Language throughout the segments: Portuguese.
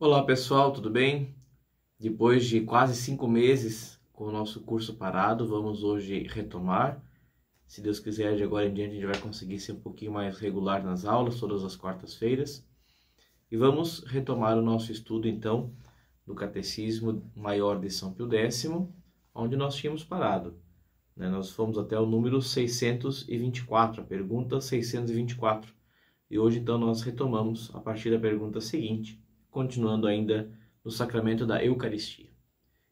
Olá pessoal, tudo bem? Depois de quase 5 meses com o nosso curso parado, vamos hoje retomar. Se Deus quiser, de agora em diante a gente vai conseguir ser um pouquinho mais regular nas aulas, todas as quartas-feiras. E vamos retomar o nosso estudo então do Catecismo Maior de São Pio X, onde nós tínhamos parado. Nós fomos até o número 624, a pergunta 624. E hoje então nós retomamos a partir da pergunta seguinte, continuando ainda no sacramento da Eucaristia.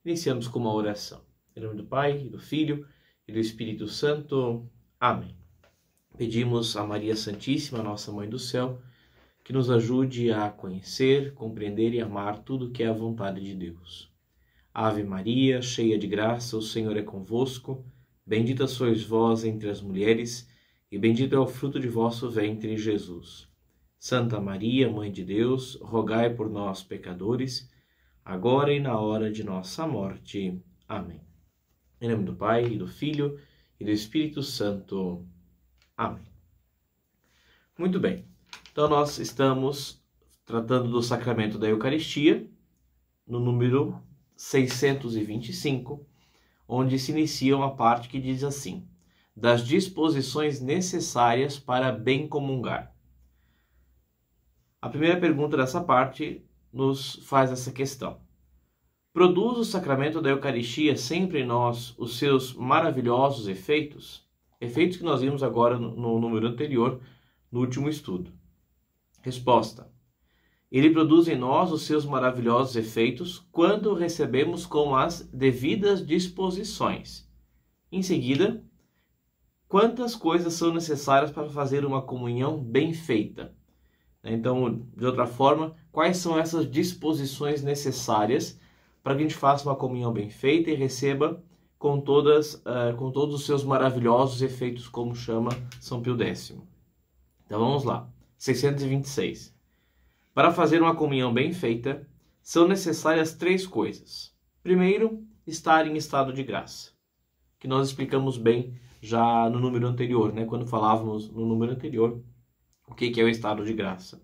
Iniciamos com uma oração. Em nome do Pai, e do Filho e do Espírito Santo. Amém. Pedimos a Maria Santíssima, nossa Mãe do Céu, que nos ajude a conhecer, compreender e amar tudo que é a vontade de Deus. Ave Maria, cheia de graça, o Senhor é convosco. Bendita sois vós entre as mulheres, e bendito é o fruto de vosso ventre, Jesus. Santa Maria, Mãe de Deus, rogai por nós, pecadores, agora e na hora de nossa morte. Amém. Em nome do Pai, e do Filho, e do Espírito Santo. Amém. Muito bem. Então, nós estamos tratando do sacramento da Eucaristia, no número 625, onde se inicia uma parte que diz assim: das disposições necessárias para bem comungar. A primeira pergunta dessa parte nos faz essa questão. Produz o sacramento da Eucaristia sempre em nós os seus maravilhosos efeitos? Efeitos que nós vimos agora no número anterior, no último estudo. Resposta. Ele produz em nós os seus maravilhosos efeitos quando recebemos com as devidas disposições. Em seguida, quantas coisas são necessárias para fazer uma comunhão bem feita? Então, de outra forma, quais são essas disposições necessárias para que a gente faça uma comunhão bem feita e receba com todos os seus maravilhosos efeitos, como chama São Pio X? Então, vamos lá. 626. Para fazer uma comunhão bem feita, são necessárias 3 coisas. Primeiro, estar em estado de graça, que nós explicamos bem já no número anterior, quando falávamos no número anterior o que é o estado de graça.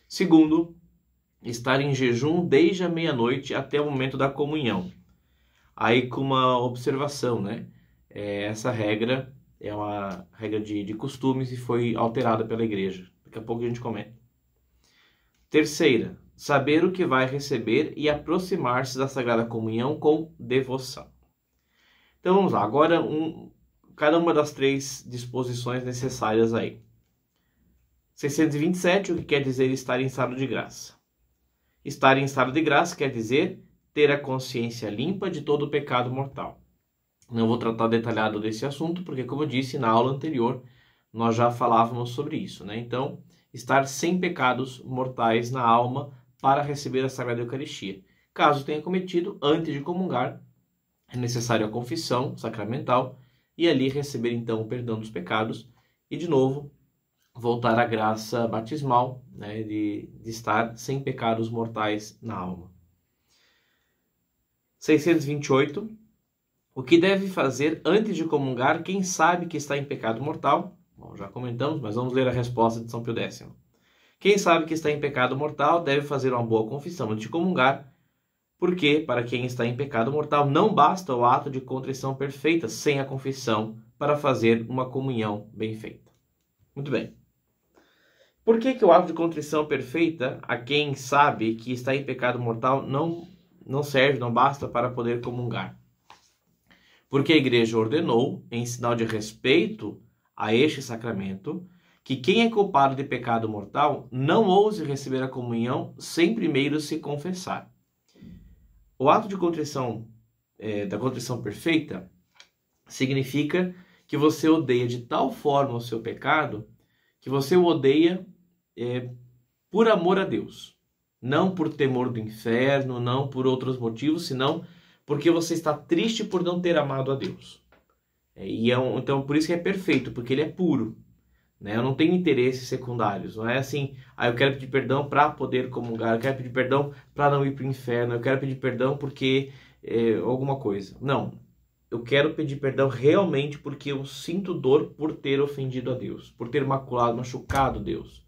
Segundo, estar em jejum desde a meia-noite até o momento da comunhão. Aí com uma observação, essa regra é uma regra de costumes e foi alterada pela igreja. Daqui a pouco a gente comenta. Terceira, saber o que vai receber e aproximar-se da Sagrada Comunhão com devoção. Então vamos lá, agora cada uma das 3 disposições necessárias aí. 627, o que quer dizer estar em estado de graça? Estar em estado de graça quer dizer ter a consciência limpa de todo o pecado mortal. Não vou tratar detalhado desse assunto, porque como eu disse na aula anterior, nós já falávamos sobre isso, Então, estar sem pecados mortais na alma para receber a Sagrada Eucaristia. Caso tenha cometido, antes de comungar, é necessário a confissão sacramental e ali receber então o perdão dos pecados e de novo voltar à graça batismal, de estar sem pecados mortais na alma. 628. O que deve fazer antes de comungar quem sabe que está em pecado mortal? Bom, já comentamos, mas vamos ler a resposta de São Pio X. Quem sabe que está em pecado mortal deve fazer uma boa confissão antes de comungar, porque para quem está em pecado mortal não basta o ato de contrição perfeita sem a confissão para fazer uma comunhão bem feita. Muito bem. Por que o ato de contrição perfeita a quem sabe que está em pecado mortal não serve, não basta para poder comungar? Porque a igreja ordenou, em sinal de respeito a este sacramento, que quem é culpado de pecado mortal não ouse receber a comunhão sem primeiro se confessar. O ato de contrição, da contrição perfeita, significa que você odeia de tal forma o seu pecado, que você o odeia por amor a Deus. Não por temor do inferno, não por outros motivos, senão porque você está triste por não ter amado a Deus. Então, por isso que é perfeito, porque ele é puro. Eu não tenho interesses secundários. Não é assim, eu quero pedir perdão para poder comungar, eu quero pedir perdão para não ir para o inferno, eu quero pedir perdão porque alguma coisa. Não. Eu quero pedir perdão realmente porque eu sinto dor por ter ofendido a Deus, por ter machucado Deus.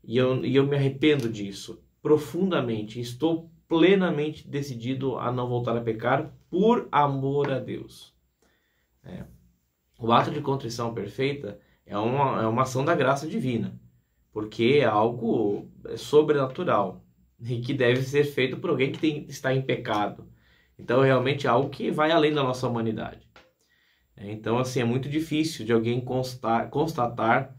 E eu me arrependo disso. profundamente, estou plenamente decidido a não voltar a pecar por amor a Deus. O ato de contrição perfeita é uma ação da graça divina, porque é algo sobrenatural e que deve ser feito por alguém que está em pecado. Então, realmente é algo que vai além da nossa humanidade. Então, assim, é muito difícil de alguém constatar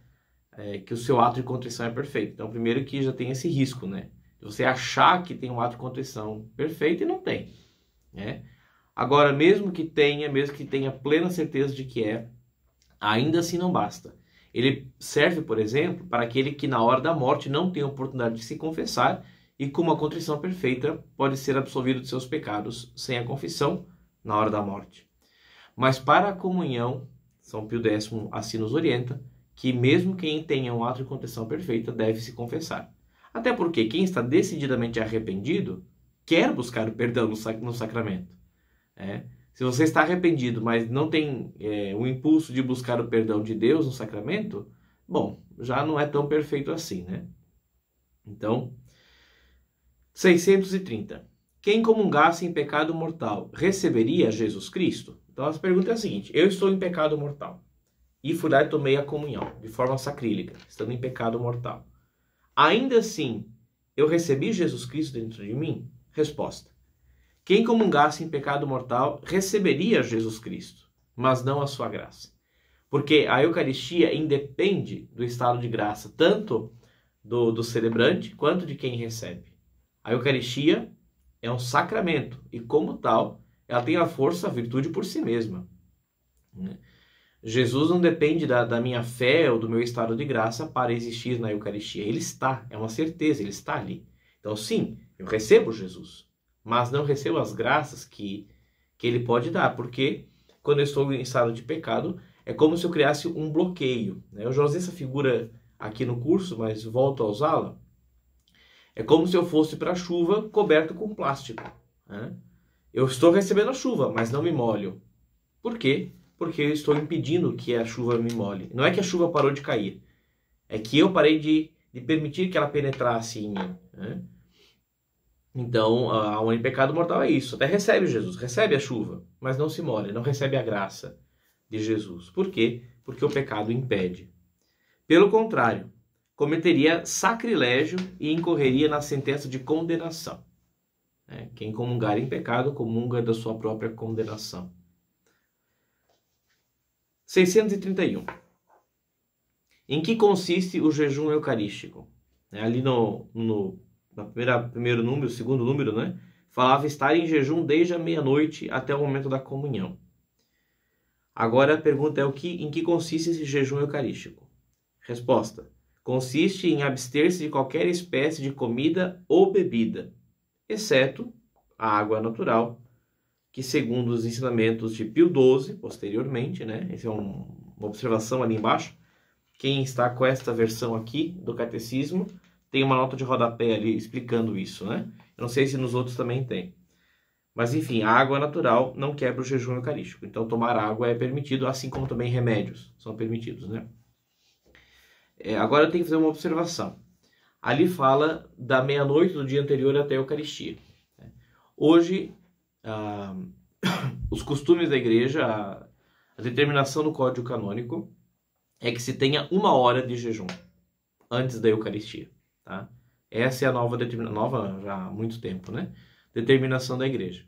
que o seu ato de contrição é perfeito. Então, primeiro que já tem esse risco, né? De você achar que tem um ato de contrição perfeito e não tem, né? Agora, mesmo que tenha plena certeza de que ainda assim não basta. Ele serve, por exemplo, para aquele que na hora da morte não tem a oportunidade de se confessar e com uma contrição perfeita pode ser absolvido de seus pecados sem a confissão na hora da morte. Mas para a comunhão, São Pio X assim nos orienta, que mesmo quem tenha um ato de contrição perfeita deve se confessar. Até porque quem está decididamente arrependido quer buscar o perdão no sacramento. Se você está arrependido, mas não tem o impulso de buscar o perdão de Deus no sacramento, bom, já não é tão perfeito assim, né? Então, 630. Quem comungasse em pecado mortal receberia Jesus Cristo? Então, a pergunta é a seguinte: eu estou em pecado mortal e fui lá e tomei a comunhão de forma sacrílega, estando em pecado mortal. Ainda assim, eu recebi Jesus Cristo dentro de mim? Resposta: quem comungasse em pecado mortal receberia Jesus Cristo, mas não a sua graça. Porque a Eucaristia independe do estado de graça, tanto do celebrante quanto de quem recebe. A Eucaristia é um sacramento e, como tal, ela tem a força, a virtude por si mesma. Jesus não depende da minha fé ou do meu estado de graça para existir na Eucaristia. Ele está, é uma certeza, ele está ali. Então, sim, eu recebo Jesus, mas não recebo as graças que ele pode dar, porque quando eu estou em estado de pecado, é como se eu criasse um bloqueio. Eu já usei essa figura aqui no curso, mas volto a usá-la. É como se eu fosse para a chuva coberto com plástico. Eu estou recebendo a chuva, mas não me molho. Por quê? Porque eu estou impedindo que a chuva me molhe. Não é que a chuva parou de cair, é que eu parei de permitir que ela penetrasse em mim. Então, a um pecado mortal é isso. Até recebe Jesus, recebe a chuva, mas não se molha, não recebe a graça de Jesus. Por quê? Porque o pecado impede. Pelo contrário, cometeria sacrilégio e incorreria na sentença de condenação. Quem comungar em pecado, comunga da sua própria condenação. 631. Em que consiste o jejum eucarístico? Ali no primeiro número, segundo número, falava estar em jejum desde a meia-noite até o momento da comunhão. Agora a pergunta é em que consiste esse jejum eucarístico? Resposta: consiste em abster-se de qualquer espécie de comida ou bebida, exceto a água natural, que segundo os ensinamentos de Pio XII, posteriormente, essa é uma observação ali embaixo, quem está com esta versão aqui do catecismo, tem uma nota de rodapé ali explicando isso, Eu não sei se nos outros também tem. Mas enfim, a água natural não quebra o jejum eucarístico. Então tomar água é permitido, assim como também remédios são permitidos, Agora eu tenho que fazer uma observação. Ali fala da meia-noite do dia anterior até a Eucaristia. Hoje, os costumes da igreja, a determinação do Código Canônico é que se tenha 1 hora de jejum antes da Eucaristia. Essa é a nova já há muito tempo, determinação da igreja.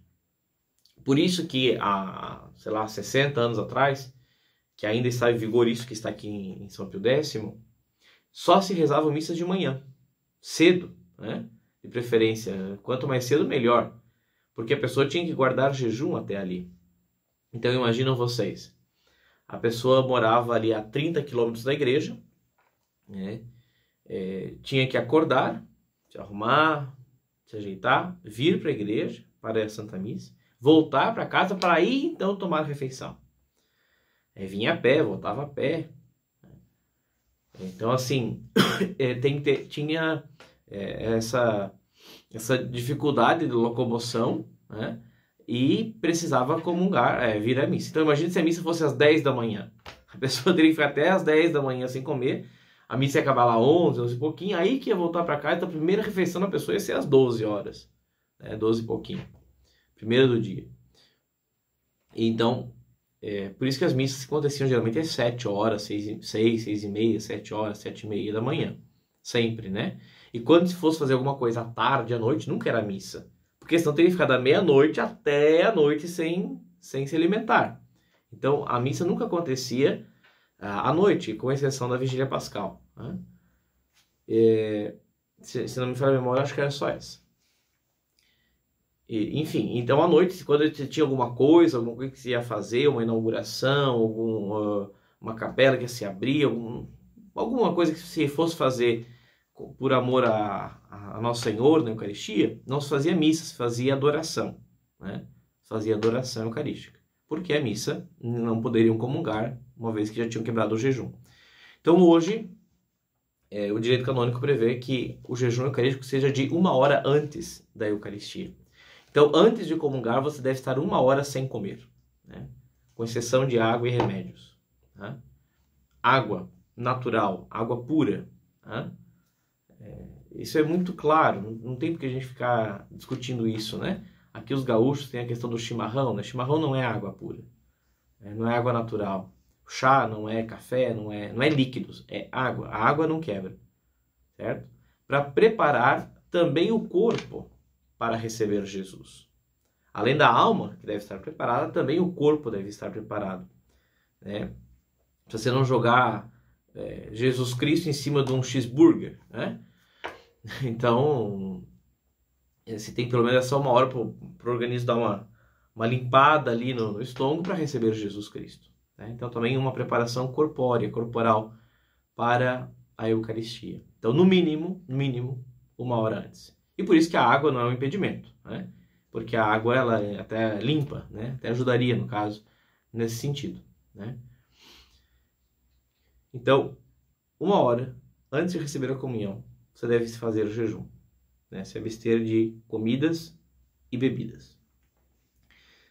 Por isso que há, 60 anos atrás, que ainda está em vigor isso que está aqui em São Pio X, só se rezavam missas de manhã, cedo, de preferência. Quanto mais cedo, melhor, porque a pessoa tinha que guardar jejum até ali. Então imaginam vocês, a pessoa morava ali a 30 quilômetros da igreja, tinha que acordar, se arrumar, se ajeitar, vir para a igreja, para a Santa Missa, voltar para casa para ir então tomar a refeição. Vinha a pé, voltava a pé. Então assim, tinha essa dificuldade de locomoção, e precisava comungar, vir à missa. Então imagine se a missa fosse às 10 da manhã. A pessoa teria que ficar até às 10 da manhã sem comer, a missa ia acabar lá 11, 11 e pouquinho, aí que ia voltar para casa, então a primeira refeição da pessoa ia ser às 12 horas, né? 12 e pouquinho, primeira do dia. Então, por isso que as missas aconteciam geralmente às 7 horas, 6 e meia, 7 horas, 7 e meia da manhã, sempre, né? E quando se fosse fazer alguma coisa à tarde, à noite, nunca era missa, porque senão teria que ficar da meia-noite até a noite sem se alimentar. Então, a missa nunca acontecia à noite, com exceção da Vigília Pascal, né? Se não me falha a memória, acho que era só essa. Enfim, então à noite, quando tinha alguma coisa que se ia fazer, uma inauguração, uma capela que se abria, alguma coisa que se fosse fazer por amor a Nosso Senhor na Eucaristia, não se fazia missa, se fazia adoração, né? Se fazia adoração eucarística, porque a missa não poderiam comungar, uma vez que já tinham quebrado o jejum. Então hoje, o direito canônico prevê que o jejum eucarístico seja de 1 hora antes da Eucaristia. Então, antes de comungar, você deve estar 1 hora sem comer, né? Com exceção de água e remédios, tá? Água natural, água pura, tá? Isso é muito claro, não tem por que a gente ficar discutindo isso, né? Aqui os gaúchos têm a questão do chimarrão, né? Chimarrão não é água pura, não é água natural. Chá não é café, não é líquidos, é água. A água não quebra, certo? Para preparar também o corpo para receber Jesus. Além da alma, que deve estar preparada, também o corpo deve estar preparado, né? Se você não jogar Jesus Cristo em cima de um cheeseburger, né? Então, se tem pelo menos só 1 hora para o organismo dar uma limpada ali no estômago para receber Jesus Cristo, né? Então, também uma preparação corporal para a Eucaristia. Então, no mínimo, 1 hora antes. E por isso que a água não é um impedimento, né? Porque a água, ela é até limpa, né? Até ajudaria, no caso, nesse sentido, né? Então, 1 hora antes de receber a comunhão, você deve fazer o jejum, né? Se abster de comidas e bebidas.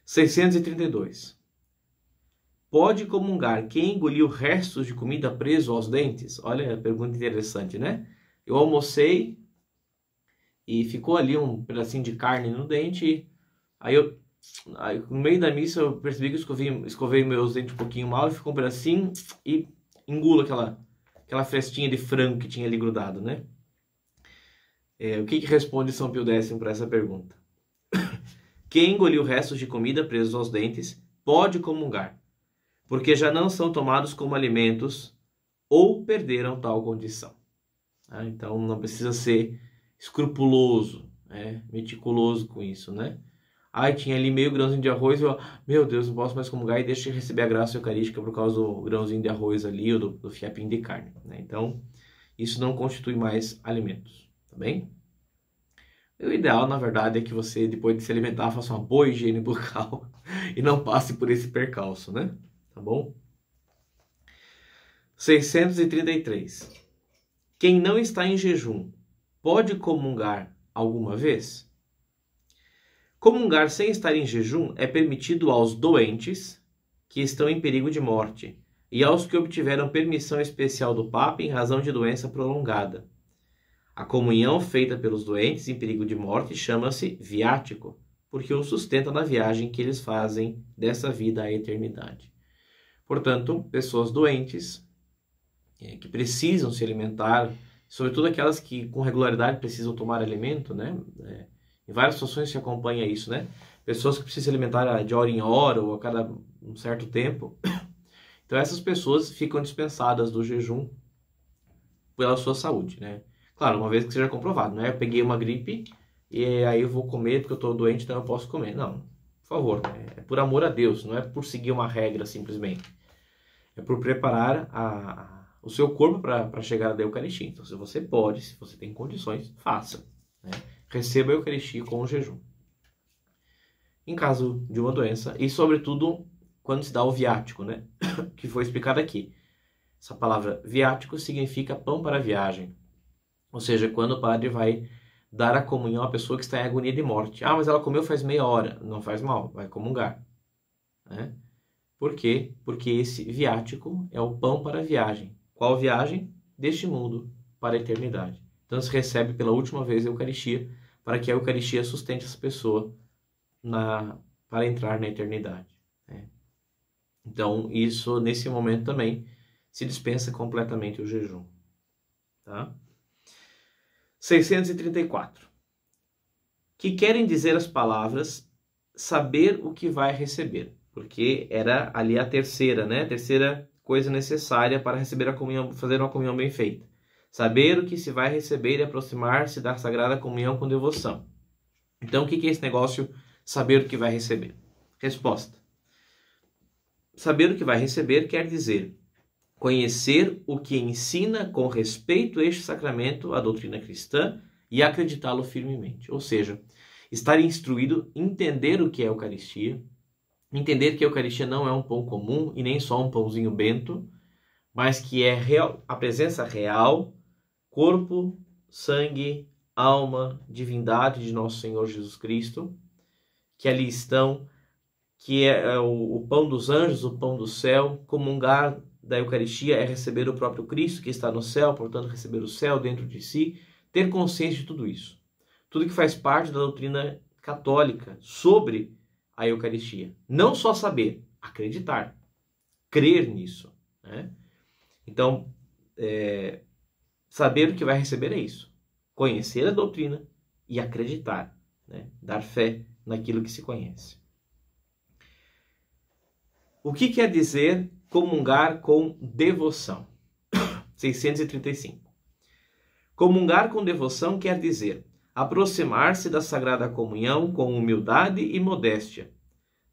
632. Pode comungar quem engoliu restos de comida preso aos dentes? Olha a pergunta interessante, né? Eu almocei e ficou ali um pedacinho de carne no dente. Aí no meio da missa, eu percebi que escovei meus dentes um pouquinho mal, e ficou um pedacinho e engulo aquela frestinha de frango que tinha ali grudado, né? O que responde São Pio X para essa pergunta? Quem engoliu restos de comida presos aos dentes pode comungar, porque já não são tomados como alimentos ou perderam tal condição. Então não precisa ser escrupuloso, meticuloso com isso, né? Tinha ali meio grãozinho de arroz, meu Deus, não posso mais comungar, e deixa de receber a graça eucarística por causa do grãozinho de arroz ali, ou do fiapinho de carne, né? Então, isso não constitui mais alimentos, tá bem? O ideal, na verdade, é que você, depois de se alimentar, faça uma boa higiene bucal e não passe por esse percalço, né? Tá bom? 633. Quem não está em jejum pode comungar alguma vez? Comungar sem estar em jejum é permitido aos doentes que estão em perigo de morte e aos que obtiveram permissão especial do Papa em razão de doença prolongada. A comunhão feita pelos doentes em perigo de morte chama-se viático, porque o sustenta na viagem que eles fazem dessa vida à eternidade. Portanto, pessoas doentes que precisam se alimentar, sobretudo aquelas que com regularidade precisam tomar alimento, né? Em várias situações se acompanha isso, né? Pessoas que precisam se alimentar de hora em hora ou a cada um certo tempo. Então essas pessoas ficam dispensadas do jejum pela sua saúde, né? Claro, uma vez que seja comprovado, né? Eu peguei uma gripe e aí eu vou comer porque eu estou doente, então eu posso comer. Não, por favor, é por amor a Deus, não é por seguir uma regra simplesmente. É por preparar o seu corpo para chegar à Eucaristia. Então, se você pode, se você tem condições, faça, né? Receba a Eucaristia com o jejum. Em caso de uma doença, e sobretudo quando se dá o viático, né? Que foi explicado aqui. Essa palavra viático significa pão para a viagem. Ou seja, quando o padre vai dar a comunhão à pessoa que está em agonia de morte. Mas ela comeu faz meia hora. Não faz mal, vai comungar, né? Por quê? Porque esse viático é o pão para a viagem. Qual viagem? deste mundo para a eternidade. Então se recebe pela última vez a Eucaristia, para que a Eucaristia sustente essa pessoa para entrar na eternidade, né? Então isso, nesse momento também, se dispensa completamente o jejum. Tá? 634. Que querem dizer as palavras saber o que vai receber, porque era ali a terceira, né? A terceira coisa necessária para receber a comunhão, fazer uma comunhão bem feita. Saber o que se vai receber e aproximar-se da Sagrada Comunhão com devoção. Então, o que é esse negócio, saber o que vai receber? Resposta. Saber o que vai receber quer dizer conhecer o que ensina com respeito a este sacramento, a doutrina cristã, e acreditá-lo firmemente. Ou seja, estar instruído, entender o que é a Eucaristia, entender que a Eucaristia não é um pão comum e nem só um pãozinho bento, mas que é real, a presença real, corpo, sangue, alma, divindade de nosso Senhor Jesus Cristo, que ali estão, que é o pão dos anjos, o pão do céu. Comungar da Eucaristia é receber o próprio Cristo que está no céu, portanto receber o céu dentro de si, ter consciência de tudo isso. Tudo que faz parte da doutrina católica sobre a Eucaristia. Não só saber, acreditar, crer nisso, né? Então, saber o que vai receber é isso. Conhecer a doutrina e acreditar, né? Dar fé naquilo que se conhece. O que quer dizer comungar com devoção? 635. Comungar com devoção quer dizer aproximar-se da Sagrada Comunhão com humildade e modéstia,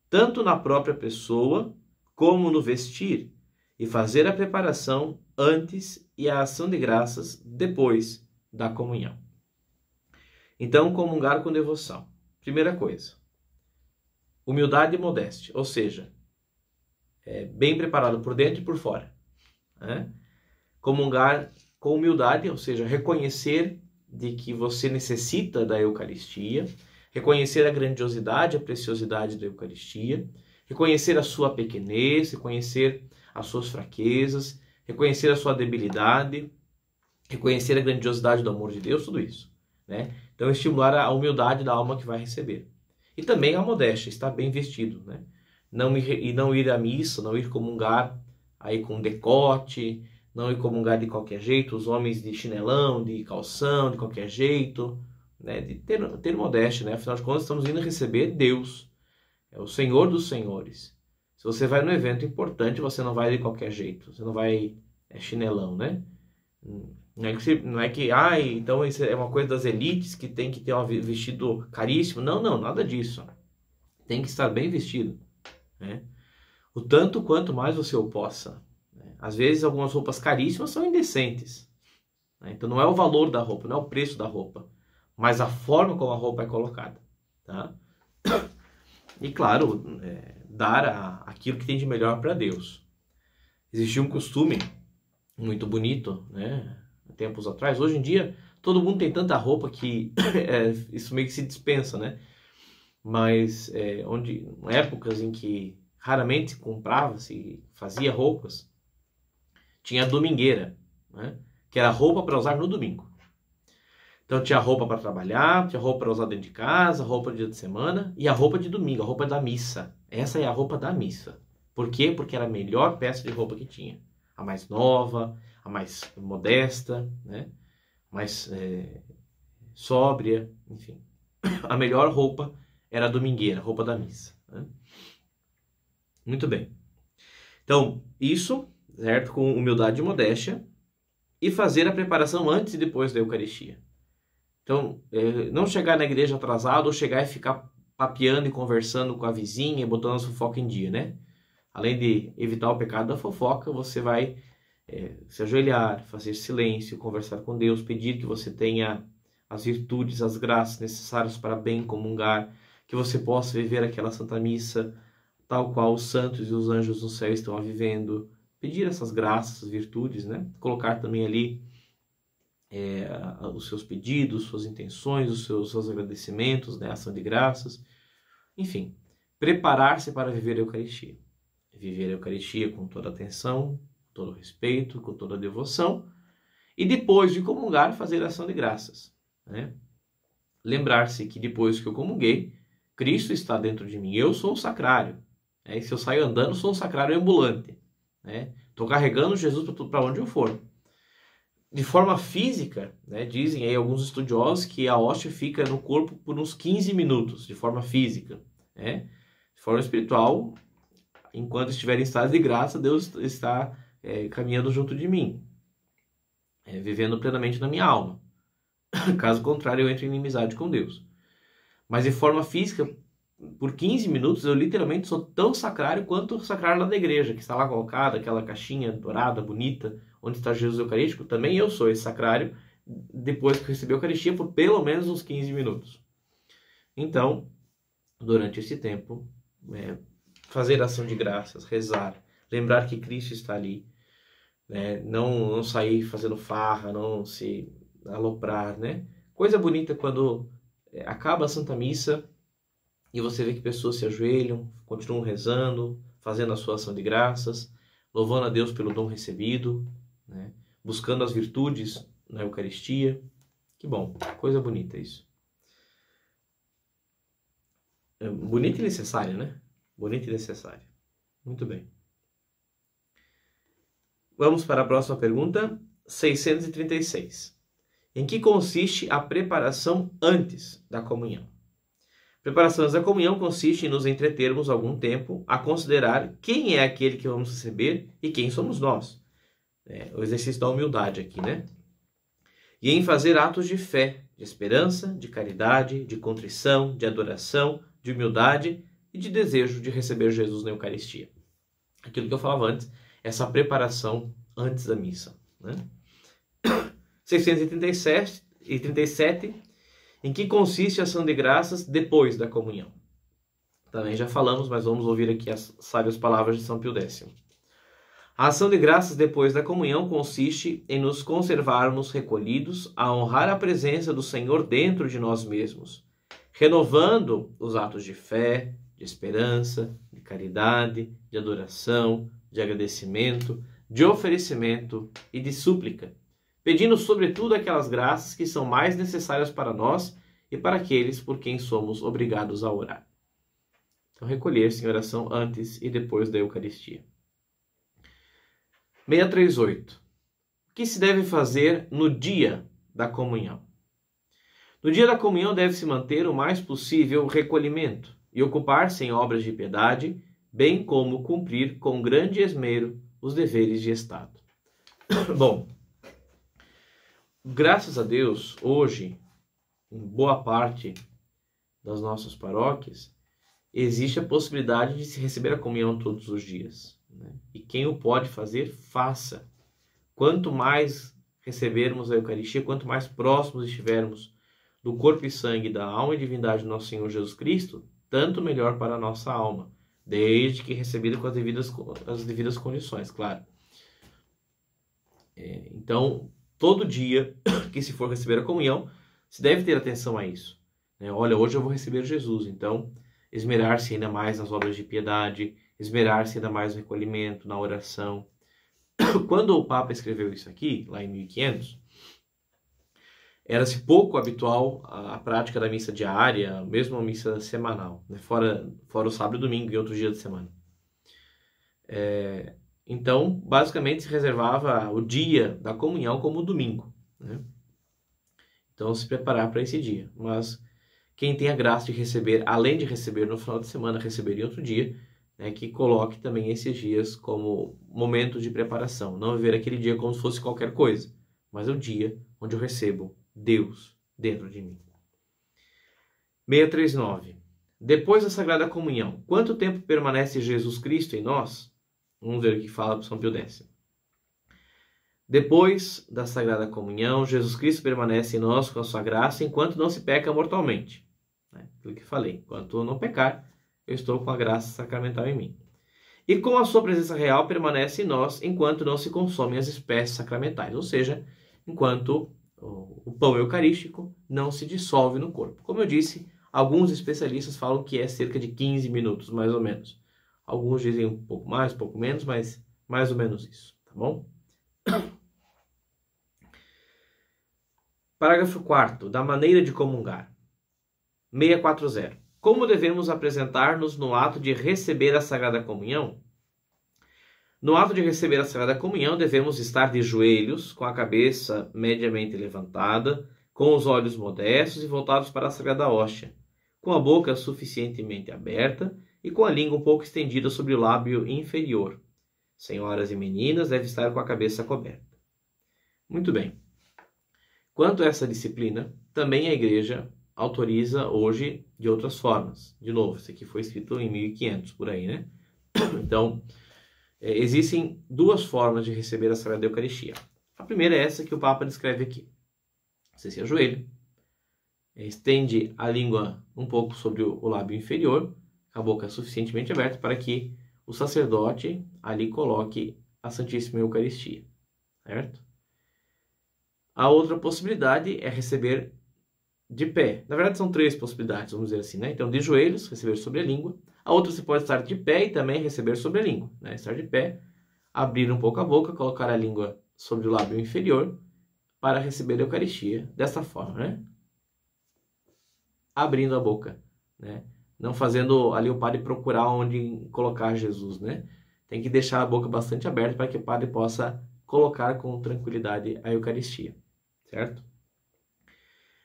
tanto na própria pessoa como no vestir, e fazer a preparação antes e a ação de graças depois da comunhão. Então, comungar com devoção. Primeira coisa, humildade e modéstia, ou seja, bem preparado por dentro e por fora, né? Comungar com humildade, ou seja, reconhecer de que você necessita da Eucaristia, reconhecer a grandiosidade, a preciosidade da Eucaristia, reconhecer a sua pequenez, reconhecer as suas fraquezas, reconhecer a sua debilidade, reconhecer a grandiosidade do amor de Deus, tudo isso, né? Então, estimular a humildade da alma que vai receber. E também a modéstia, estar bem vestido, né? Não ir à missa, não ir comungar aí com decote, não ir comungar de qualquer jeito, os homens de chinelão, de calção, de qualquer jeito, né? De ter modéstia, né? Afinal de contas, estamos indo receber Deus, é o Senhor dos Senhores. Se você vai num evento importante, você não vai de qualquer jeito, você não vai chinelão, né? Não é que, então isso é uma coisa das elites que tem que ter um vestido caríssimo. Não, nada disso. Tem que estar bem vestido, né? O tanto quanto mais você o possa, né? Às vezes algumas roupas caríssimas são indecentes, né? Então não é o valor da roupa, não é o preço da roupa, mas a forma como a roupa é colocada, tá? E claro, dar aquilo que tem de melhor para Deus. Existia um costume muito bonito, né? Tempos atrás. Hoje em dia, todo mundo tem tanta roupa que isso meio que se dispensa, né? Mas épocas em que raramente comprava-se, fazia roupas, tinha a domingueira, né? Que era roupa para usar no domingo. Então tinha roupa para trabalhar, tinha roupa para usar dentro de casa, roupa de dia de semana e a roupa de domingo, a roupa da missa. Essa é a roupa da missa. Por quê? Porque era a melhor peça de roupa que tinha. A mais nova, a mais modesta, né? Mais sóbria, enfim. A melhor roupa era a domingueira, a roupa da missa, né? Muito bem. Então, isso, certo? Com humildade e modéstia, e fazer a preparação antes e depois da Eucaristia. Então, não chegar na igreja atrasado ou chegar e ficar papeando e conversando com a vizinha e botando a fofoca em dia, né? Além de evitar o pecado da fofoca, você vai se ajoelhar, fazer silêncio, conversar com Deus, pedir que você tenha as virtudes, as graças necessárias para bem comungar, que você possa viver aquela Santa Missa tal qual os santos e os anjos no céu estão a vivendo. Pedir essas graças, virtudes, né? Colocar também ali os seus pedidos, suas intenções, os seus agradecimentos, né? Ação de graças. Enfim, preparar-se para viver a Eucaristia. Viver a Eucaristia com toda atenção, com todo respeito, com toda devoção. E depois de comungar, fazer ação de graças, né? Lembrar-se que depois que eu comunguei, Cristo está dentro de mim. Eu sou o sacrário. Né? E se eu saio andando, sou um sacrário ambulante. Estou carregando Jesus para onde eu for. De forma física, né, dizem aí alguns estudiosos que a hóstia fica no corpo por uns 15 minutos, de forma física. Né? De forma espiritual, enquanto estiver em estado de graça, Deus está caminhando junto de mim, vivendo plenamente na minha alma. Caso contrário, eu entro em inimizade com Deus. Mas de forma física, por 15 minutos, eu literalmente sou tão sacrário quanto o sacrário lá da igreja, que está lá colocado, aquela caixinha dourada, bonita, onde está Jesus Eucarístico. Também eu sou esse sacrário, depois que recebi a Eucaristia, por pelo menos uns 15 minutos. Então, durante esse tempo, fazer ação de graças, rezar, lembrar que Cristo está ali, né? Não sair fazendo farra, não se aloprar, né? Coisa bonita quando acaba a Santa Missa e você vê que pessoas se ajoelham, continuam rezando, fazendo a sua ação de graças, louvando a Deus pelo dom recebido, né? Buscando as virtudes na Eucaristia. Que bom, coisa bonita isso. Bonita e necessária, né? Bonita e necessária. Muito bem. Vamos para a próxima pergunta, 636. Em que consiste a preparação antes da comunhão? A preparação antes da comunhão consiste em nos entretermos algum tempo a considerar quem é aquele que vamos receber e quem somos nós. O exercício da humildade aqui, né? E em fazer atos de fé, de esperança, de caridade, de contrição, de adoração, de humildade e de desejo de receber Jesus na Eucaristia. Aquilo que eu falava antes, essa preparação antes da missa, né? 637, em que consiste a ação de graças depois da comunhão? Também já falamos, mas vamos ouvir aqui as sábias palavras de São Pio X. A ação de graças depois da comunhão consiste em nos conservarmos recolhidos a honrar a presença do Senhor dentro de nós mesmos, renovando os atos de fé, de esperança, de caridade, de adoração, de agradecimento, de oferecimento e de súplica, pedindo sobretudo aquelas graças que são mais necessárias para nós e para aqueles por quem somos obrigados a orar. Então, recolher-se em oração antes e depois da Eucaristia. 638. O que se deve fazer no dia da comunhão? No dia da comunhão deve-se manter o mais possível o recolhimento e ocupar-se em obras de piedade, bem como cumprir com grande esmero os deveres de Estado. Bom, graças a Deus, hoje, em boa parte das nossas paróquias, existe a possibilidade de se receber a comunhão todos os dias, né? E quem o pode fazer, faça. Quanto mais recebermos a Eucaristia, quanto mais próximos estivermos do corpo e sangue da alma e divindade do nosso Senhor Jesus Cristo, tanto melhor para a nossa alma, desde que recebida com as devidas condições, claro. Então, todo dia que se for receber a comunhão, se deve ter atenção a isso. Olha, hoje eu vou receber Jesus, então esmerar-se ainda mais nas obras de piedade, esmerar-se ainda mais no recolhimento, na oração. Quando o Papa escreveu isso aqui, lá em 1500, era-se pouco habitual a prática da missa diária, mesmo a missa semanal, né? fora o sábado e domingo e outros dias de semana. Então, basicamente, se reservava o dia da comunhão como o domingo, né? Então, se preparar para esse dia. Mas quem tem a graça de receber, além de receber no final de semana, receber em outro dia, que coloque também esses dias como momento de preparação. Não viver aquele dia como se fosse qualquer coisa, mas é o dia onde eu recebo Deus dentro de mim. 639. Depois da Sagrada Comunhão, quanto tempo permanece Jesus Cristo em nós? Vamos ver o que fala São Pio X. Depois da Sagrada Comunhão, Jesus Cristo permanece em nós com a sua graça enquanto não se peca mortalmente. Aquilo que falei, enquanto eu não pecar, eu estou com a graça sacramental em mim. E com a sua presença real permanece em nós enquanto não se consomem as espécies sacramentais, ou seja, enquanto o pão eucarístico não se dissolve no corpo. Como eu disse, alguns especialistas falam que é cerca de 15 minutos, mais ou menos. Alguns dizem um pouco mais, um pouco menos, mas mais ou menos isso, tá bom? Parágrafo 4º, da maneira de comungar. 640. Como devemos apresentar-nos no ato de receber a Sagrada Comunhão? No ato de receber a Sagrada Comunhão, devemos estar de joelhos, com a cabeça mediamente levantada, com os olhos modestos e voltados para a Sagrada Hóstia, com a boca suficientemente aberta e com a língua um pouco estendida sobre o lábio inferior. Senhoras e meninas devem estar com a cabeça coberta. Muito bem. Quanto a essa disciplina, também a Igreja autoriza hoje de outras formas. De novo, isso aqui foi escrito em 1500, por aí, né? Então, existem duas formas de receber a Sagrada Eucaristia. A primeira é essa que o Papa descreve aqui. Você se ajoelha, estende a língua um pouco sobre o lábio inferior, a boca suficientemente aberta para que o sacerdote ali coloque a Santíssima Eucaristia, certo? A outra possibilidade é receber de pé. Na verdade, são três possibilidades, vamos dizer assim, né? Então, de joelhos, receber sobre a língua. A outra, você pode estar de pé e também receber sobre a língua, né? Estar de pé, abrir um pouco a boca, colocar a língua sobre o lábio inferior para receber a Eucaristia dessa forma, né? Abrindo a boca, né? Não fazendo ali o padre procurar onde colocar Jesus, né? Tem que deixar a boca bastante aberta para que o padre possa colocar com tranquilidade a Eucaristia, certo?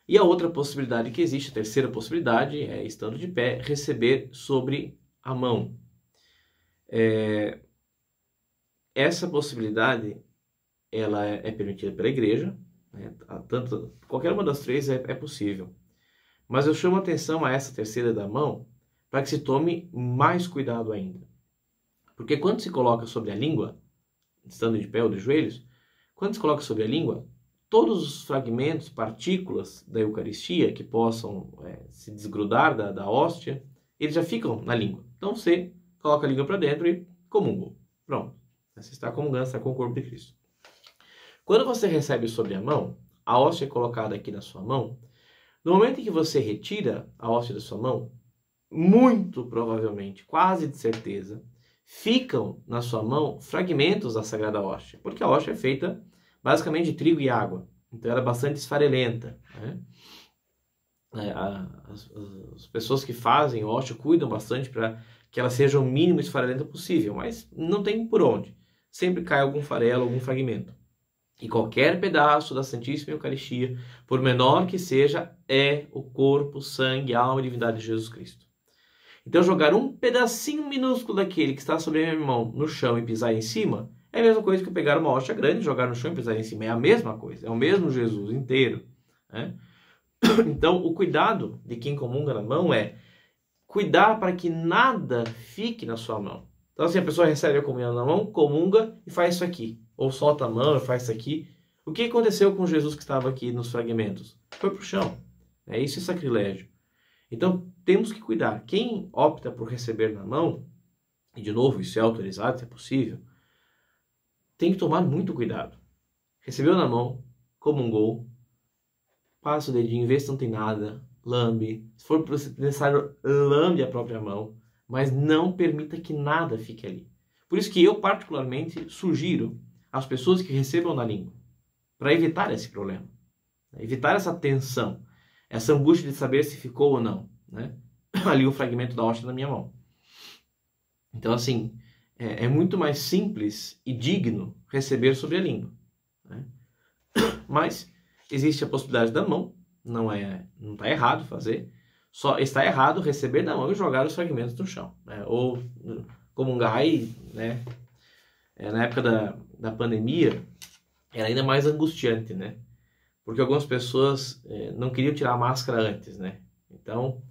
E a outra possibilidade que existe, a terceira possibilidade, é, estando de pé, receber sobre a mão. Essa possibilidade, ela é permitida pela Igreja, né? Qualquer uma das três é possível. Mas eu chamo a atenção a essa terceira da mão para que se tome mais cuidado ainda. Porque quando se coloca sobre a língua, estando de pé ou de joelhos, quando se coloca sobre a língua, todos os fragmentos, partículas da Eucaristia que possam se desgrudar da hóstia, eles já ficam na língua. Então você coloca a língua para dentro e comungou. Pronto. Você está comungando, está com o corpo de Cristo. Quando você recebe sobre a mão, a hóstia é colocada aqui na sua mão. No momento em que você retira a hóstia da sua mão, muito provavelmente, quase de certeza, ficam na sua mão fragmentos da Sagrada Hóstia, porque a hóstia é feita basicamente de trigo e água, então ela é bastante esfarelenta, né? As pessoas que fazem hóstia cuidam bastante para que ela seja o mínimo esfarelenta possível, mas não tem por onde. Sempre cai algum farelo, algum fragmento. E qualquer pedaço da Santíssima Eucaristia, por menor que seja, é o corpo, sangue, alma e divindade de Jesus Cristo. Então jogar um pedacinho minúsculo daquele que está sobre a minha mão no chão e pisar em cima é a mesma coisa que pegar uma hóstia grande, jogar no chão e pisar em cima. É a mesma coisa, é o mesmo Jesus inteiro, né? Então o cuidado de quem comunga na mão é cuidar para que nada fique na sua mão. Então assim, a pessoa recebe a comunhão na mão, comunga e faz isso aqui. Ou solta a mão e faz isso aqui. O que aconteceu com Jesus que estava aqui nos fragmentos? Foi para o chão. Isso é sacrilégio. Então, temos que cuidar. Quem opta por receber na mão, e de novo, isso é autorizado, se é possível, tem que tomar muito cuidado. Recebeu na mão, comungou, passa o dedinho, vê se não tem nada, lambe. Se for necessário, lambe a própria mão, mas não permita que nada fique ali. Por isso que eu, particularmente, sugiro às pessoas que recebam na língua, para evitar esse problema, evitar essa tensão, essa angústia de saber se ficou ou não, né? Ali o fragmento da hóstia na minha mão. Então, assim, é muito mais simples e digno receber sobre a língua, né? Mas existe a possibilidade da mão, não está errado fazer, só está errado receber da mão e jogar os fragmentos no chão, né? Ou comungar aí, né? Na época da pandemia, era ainda mais angustiante, né? Porque algumas pessoas não queriam tirar a máscara antes, né? Então,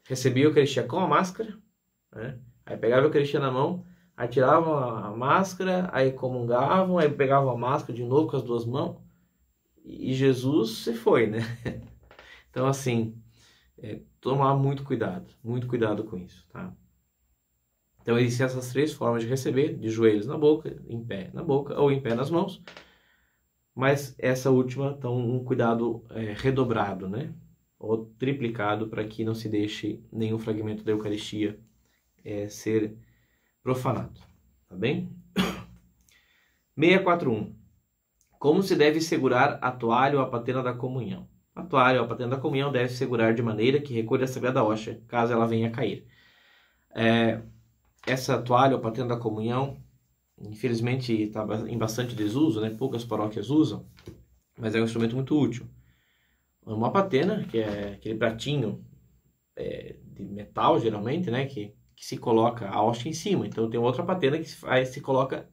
recebia a Eucaristia com a máscara, né? Aí pegava a Eucaristia na mão, aí tiravam a máscara, aí comungavam, aí pegavam a máscara de novo com as duas mãos, e Jesus se foi, né? Então, assim, tomar muito cuidado com isso, tá? Então, existem essas três formas de receber, de joelhos na boca, em pé na boca ou em pé nas mãos. Mas essa última, então, um cuidado redobrado, né? Ou triplicado para que não se deixe nenhum fragmento da Eucaristia ser profanado, tá bem? 641. Como se deve segurar a toalha ou a patena da comunhão? A toalha ou a patena da comunhão deve segurar de maneira que recolha a sagrada hóstia, caso ela venha a cair. Essa toalha ou patena da comunhão, infelizmente, está em bastante desuso, né? Poucas paróquias usam, mas é um instrumento muito útil. Uma patena, que é aquele pratinho de metal, geralmente, né? Que se coloca a hóstia em cima. Então tem outra patena que se coloca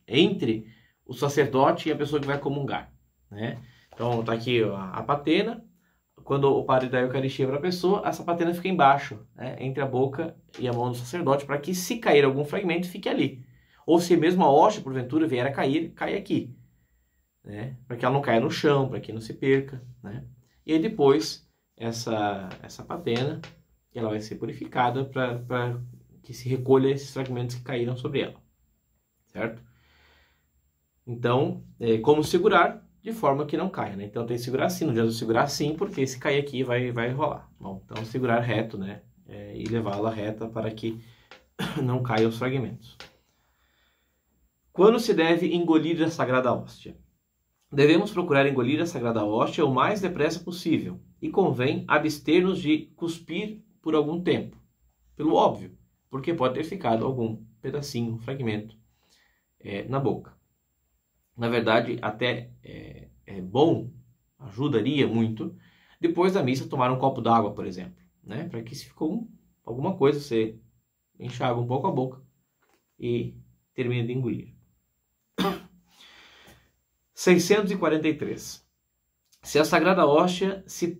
entre o sacerdote e a pessoa que vai comungar, né? Então tá aqui a patena. Quando o padre dá a Eucaristia para a pessoa, essa patena fica embaixo, né? Entre a boca e a mão do sacerdote, para que se cair algum fragmento, fique ali. Ou se mesmo a hóstia, porventura, vier a cair, cai aqui, né? Para que ela não caia no chão, para que não se perca, né? E aí depois, essa patena, ela vai ser purificada para que se recolha esses fragmentos que caíram sobre ela, certo? Então, como segurar de forma que não caia, né? Então tem que segurar assim, não adianta segurar assim, porque se cair aqui vai rolar. Bom, então segurar reto, né? E levá-la reta para que não caiam os fragmentos. Quando se deve engolir a Sagrada Hóstia? Devemos procurar engolir a Sagrada Hóstia o mais depressa possível e convém abster-nos de cuspir por algum tempo, pelo óbvio, porque pode ter ficado algum pedacinho, um fragmento na boca. Na verdade, até é bom, ajudaria muito, depois da missa tomar um copo d'água, por exemplo, né? Para que se ficou alguma coisa, você enxaga um pouco a boca e termina de engolir. 643. Se a Sagrada Hóstia se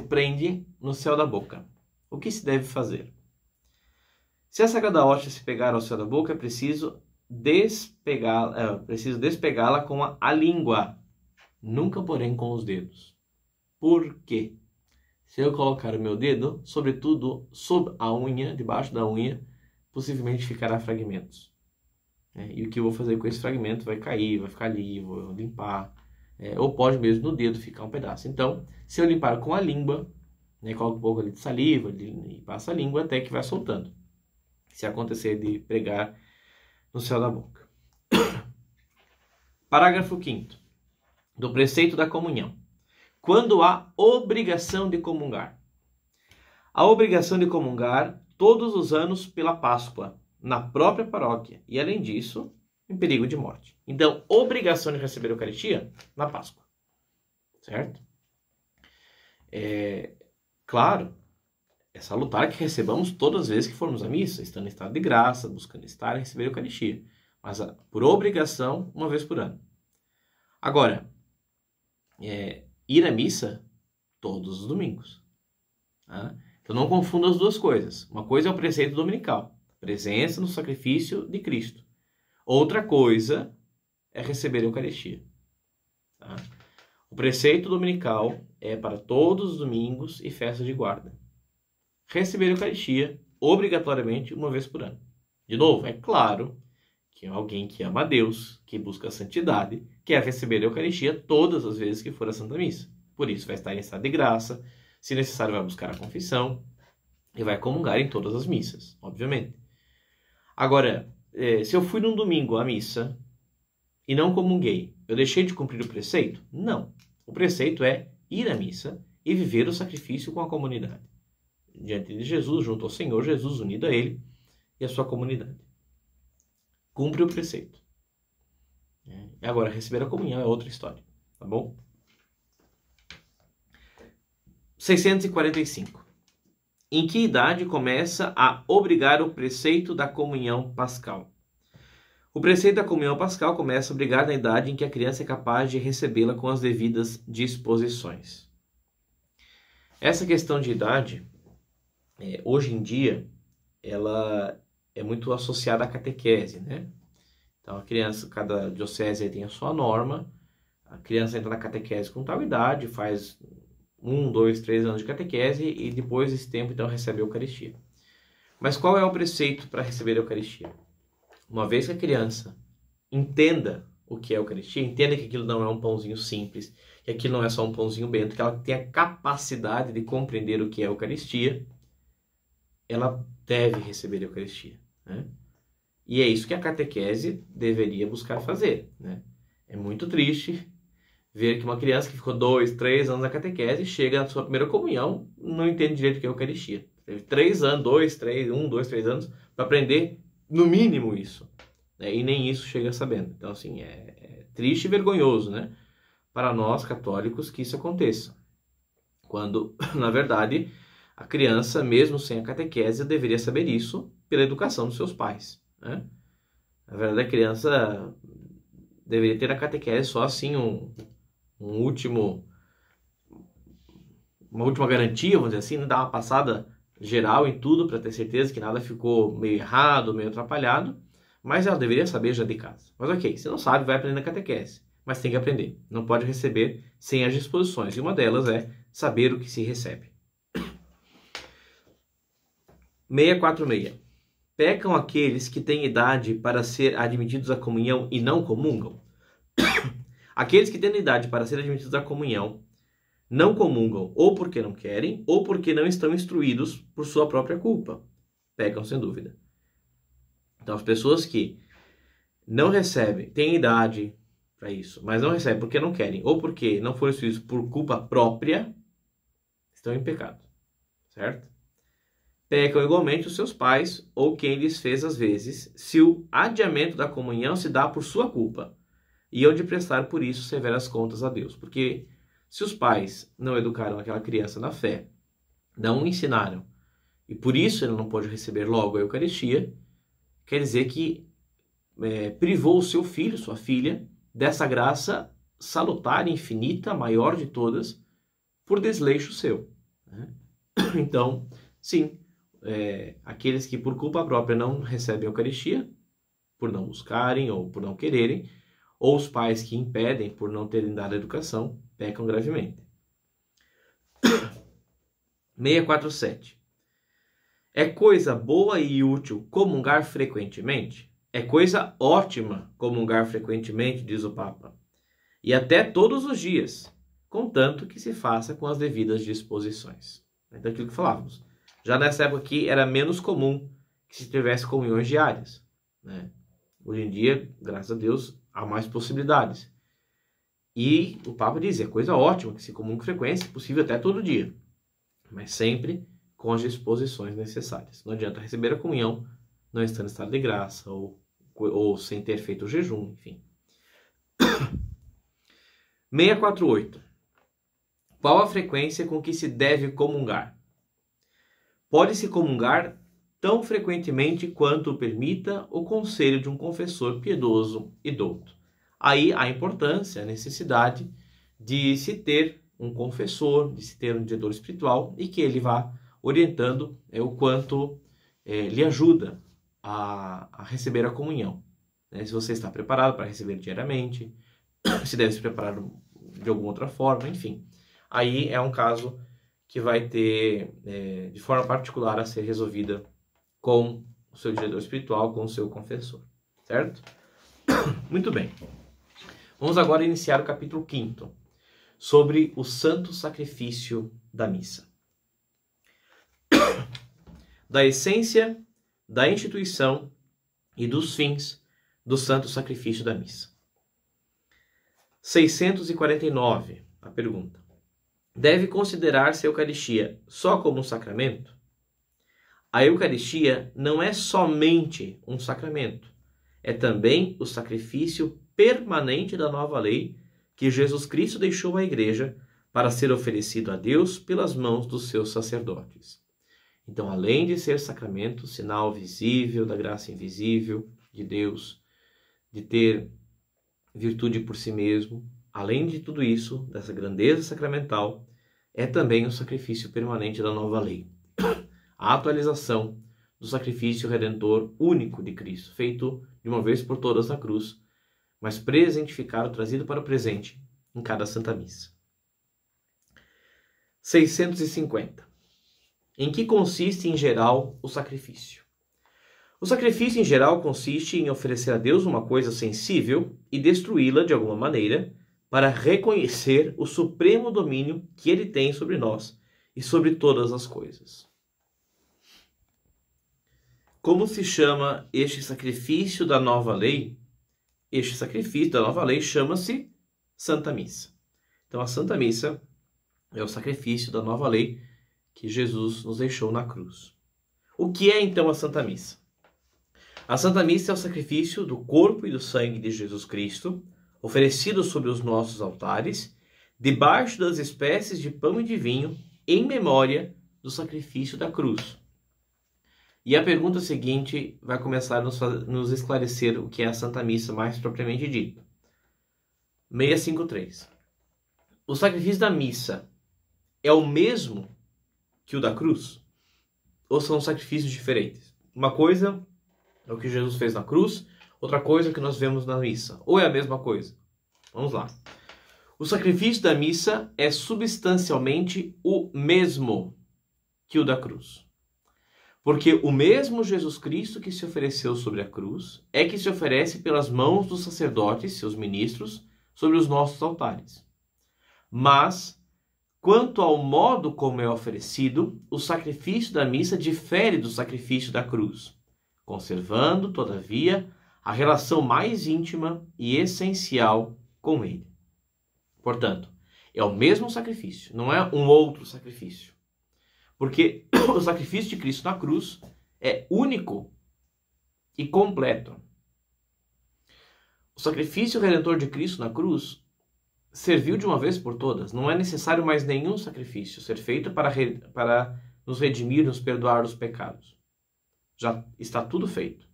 prende no céu da boca, o que se deve fazer? Se a Sagrada Hóstia se pegar ao céu da boca, é preciso despegá-la com a língua, nunca porém com os dedos. Por quê? Se eu colocar o meu dedo, sobretudo sob a unha, debaixo da unha, possivelmente ficará fragmentos. E o que eu vou fazer com esse fragmento vai cair, vai ficar ali, vou limpar, ou pode mesmo no dedo ficar um pedaço. Então, se eu limpar com a língua, coloco um pouco ali de saliva e passa a língua até que vai soltando. Se acontecer de pregar no céu da boca. Parágrafo 5º. Do preceito da comunhão. Quando há obrigação de comungar. A obrigação de comungar todos os anos pela Páscoa, na própria paróquia, e além disso, em perigo de morte. Então, obrigação de receber a Eucaristia na Páscoa. Certo? Claro, é salutar que recebamos todas as vezes que formos à missa, estando em estado de graça, buscando estar e receber a Eucaristia. Mas por obrigação, uma vez por ano. Agora, ir à missa todos os domingos. Tá? Então não confunda as duas coisas. Uma coisa é o preceito dominical, presença no sacrifício de Cristo. Outra coisa é receber a Eucaristia. Tá? O preceito dominical é para todos os domingos e festas de guarda. Receber a Eucaristia, obrigatoriamente, uma vez por ano. De novo, é claro que alguém que ama a Deus, que busca a santidade, quer receber a Eucaristia todas as vezes que for a Santa Missa. Por isso, vai estar em estado de graça, se necessário, vai buscar a confissão e vai comungar em todas as missas, obviamente. Agora, se eu fui num domingo à missa e não comunguei, eu deixei de cumprir o preceito? Não. O preceito é ir à missa e viver o sacrifício com a comunidade. Diante de Jesus, junto ao Senhor Jesus, unido a Ele e a sua comunidade. Cumpre o preceito. Agora, receber a comunhão é outra história, tá bom? 645. Em que idade começa a obrigar o preceito da comunhão pascal? O preceito da comunhão pascal começa a obrigar na idade em que a criança é capaz de recebê-la com as devidas disposições. Essa questão de idade, hoje em dia, ela é muito associada à catequese, né? Então, a criança, cada diocese tem a sua norma, a criança entra na catequese com tal idade, faz 1, 2, 3 anos de catequese e depois desse tempo, então, recebe a Eucaristia. Mas qual é o preceito para receber a Eucaristia? Uma vez que a criança entenda o que é a Eucaristia, entenda que aquilo não é um pãozinho simples, que aquilo não é só um pãozinho bento, que ela tenha capacidade de compreender o que é a Eucaristia, ela deve receber a Eucaristia, né? E é isso que a catequese deveria buscar fazer, né? É muito triste ver que uma criança que ficou 2, 3 anos na catequese chega na sua primeira comunhão, não entende direito o que é a Eucaristia. Teve 3 anos, 2, 3, 1, 2, 3 anos para aprender no mínimo isso, né? E nem isso chega sabendo. Então, assim, é triste e vergonhoso, né, para nós católicos que isso aconteça. Quando, na verdade, a criança, mesmo sem a catequese, deveria saber isso pela educação dos seus pais, né? Na verdade, a criança deveria ter a catequese só assim uma última garantia, vamos dizer assim, né? Dar uma passada geral em tudo para ter certeza que nada ficou meio errado, meio atrapalhado, mas ela deveria saber já de casa. Mas ok, se não sabe, vai aprender na catequese, mas tem que aprender, não pode receber sem as disposições, e uma delas é saber o que se recebe. 646. Pecam aqueles que têm idade para ser admitidos à comunhão e não comungam? Aqueles que têm idade para ser admitidos à comunhão não comungam, ou porque não querem, ou porque não estão instruídos por sua própria culpa. Pecam sem dúvida. Então, as pessoas que não recebem, têm idade para isso, mas não recebem porque não querem, ou porque não foram instruídos por culpa própria, estão em pecado, certo? Pecam igualmente os seus pais, ou quem lhes fez às vezes, se o adiamento da comunhão se dá por sua culpa, e hão de prestar por isso severas contas a Deus. Porque se os pais não educaram aquela criança na fé, não ensinaram, e por isso ele não pode receber logo a Eucaristia, quer dizer que privou o seu filho, sua filha, dessa graça salutar, infinita, maior de todas, por desleixo seu, né? Então, sim, aqueles que por culpa própria não recebem a Eucaristia, por não buscarem ou por não quererem, ou os pais que impedem por não terem dado a educação, pecam gravemente. 647. É coisa boa e útil comungar frequentemente? É coisa ótima comungar frequentemente, diz o Papa, e até todos os dias, contanto que se faça com as devidas disposições. Então, aquilo que falávamos. Já nessa época aqui era menos comum que se tivesse comunhões diárias, né? Hoje em dia, graças a Deus, há mais possibilidades. E o Papa diz, é coisa ótima que se comungue com frequência, possível até todo dia, mas sempre com as disposições necessárias. Não adianta receber a comunhão não estando em estado de graça ou sem ter feito o jejum, enfim. 648. Qual a frequência com que se deve comungar? Pode-se comungar tão frequentemente quanto o permita o conselho de um confessor piedoso e douto. Aí a importância, a necessidade de se ter um confessor, de se ter um diretor espiritual e que ele vá orientando o quanto lhe ajuda a receber a comunhão, né? Se você está preparado para receber diariamente, se deve se preparar de alguma outra forma, enfim. Aí é um caso que vai ter, de forma particular, a ser resolvida com o seu diretor espiritual, com o seu confessor, certo? Muito bem. Vamos agora iniciar o capítulo 5º, sobre o santo sacrifício da missa. Da essência, da instituição e dos fins do santo sacrifício da missa. 649, a pergunta. Deve considerar-se a Eucaristia só como um sacramento? A Eucaristia não é somente um sacramento, é também o sacrifício permanente da nova lei que Jesus Cristo deixou à Igreja para ser oferecido a Deus pelas mãos dos seus sacerdotes. Então, além de ser sacramento, sinal visível da graça invisível de Deus, de ter virtude por si mesmo, além de tudo isso, dessa grandeza sacramental, é também o sacrifício permanente da nova lei. A atualização do sacrifício redentor único de Cristo, feito de uma vez por todas na cruz, mas presentificado, trazido para o presente em cada Santa Missa. 650. Em que consiste, em geral, o sacrifício? O sacrifício, em geral, consiste em oferecer a Deus uma coisa sensível e destruí-la de alguma maneira para reconhecer o supremo domínio que Ele tem sobre nós e sobre todas as coisas. Como se chama este sacrifício da nova lei? Este sacrifício da nova lei chama-se Santa Missa. Então a Santa Missa é o sacrifício da nova lei que Jesus nos deixou na cruz. O que é então a Santa Missa? A Santa Missa é o sacrifício do corpo e do sangue de Jesus Cristo, oferecido sobre os nossos altares, debaixo das espécies de pão e de vinho, em memória do sacrifício da cruz. E a pergunta seguinte vai começar a nos esclarecer o que é a Santa Missa mais propriamente dita. 653. O sacrifício da missa é o mesmo que o da cruz? Ou são sacrifícios diferentes? Uma coisa é o que Jesus fez na cruz, outra coisa é o que nós vemos na missa. Ou é a mesma coisa? Vamos lá. O sacrifício da missa é substancialmente o mesmo que o da cruz. Porque o mesmo Jesus Cristo que se ofereceu sobre a cruz é que se oferece pelas mãos dos sacerdotes, seus ministros, sobre os nossos altares. Mas, quanto ao modo como é oferecido, o sacrifício da missa difere do sacrifício da cruz, conservando, todavia, a relação mais íntima e essencial com ele. Portanto, é o mesmo sacrifício, não é um outro sacrifício. Porque o sacrifício de Cristo na cruz é único e completo. O sacrifício redentor de Cristo na cruz serviu de uma vez por todas. Não é necessário mais nenhum sacrifício ser feito para nos redimir, nos perdoar os pecados. Já está tudo feito.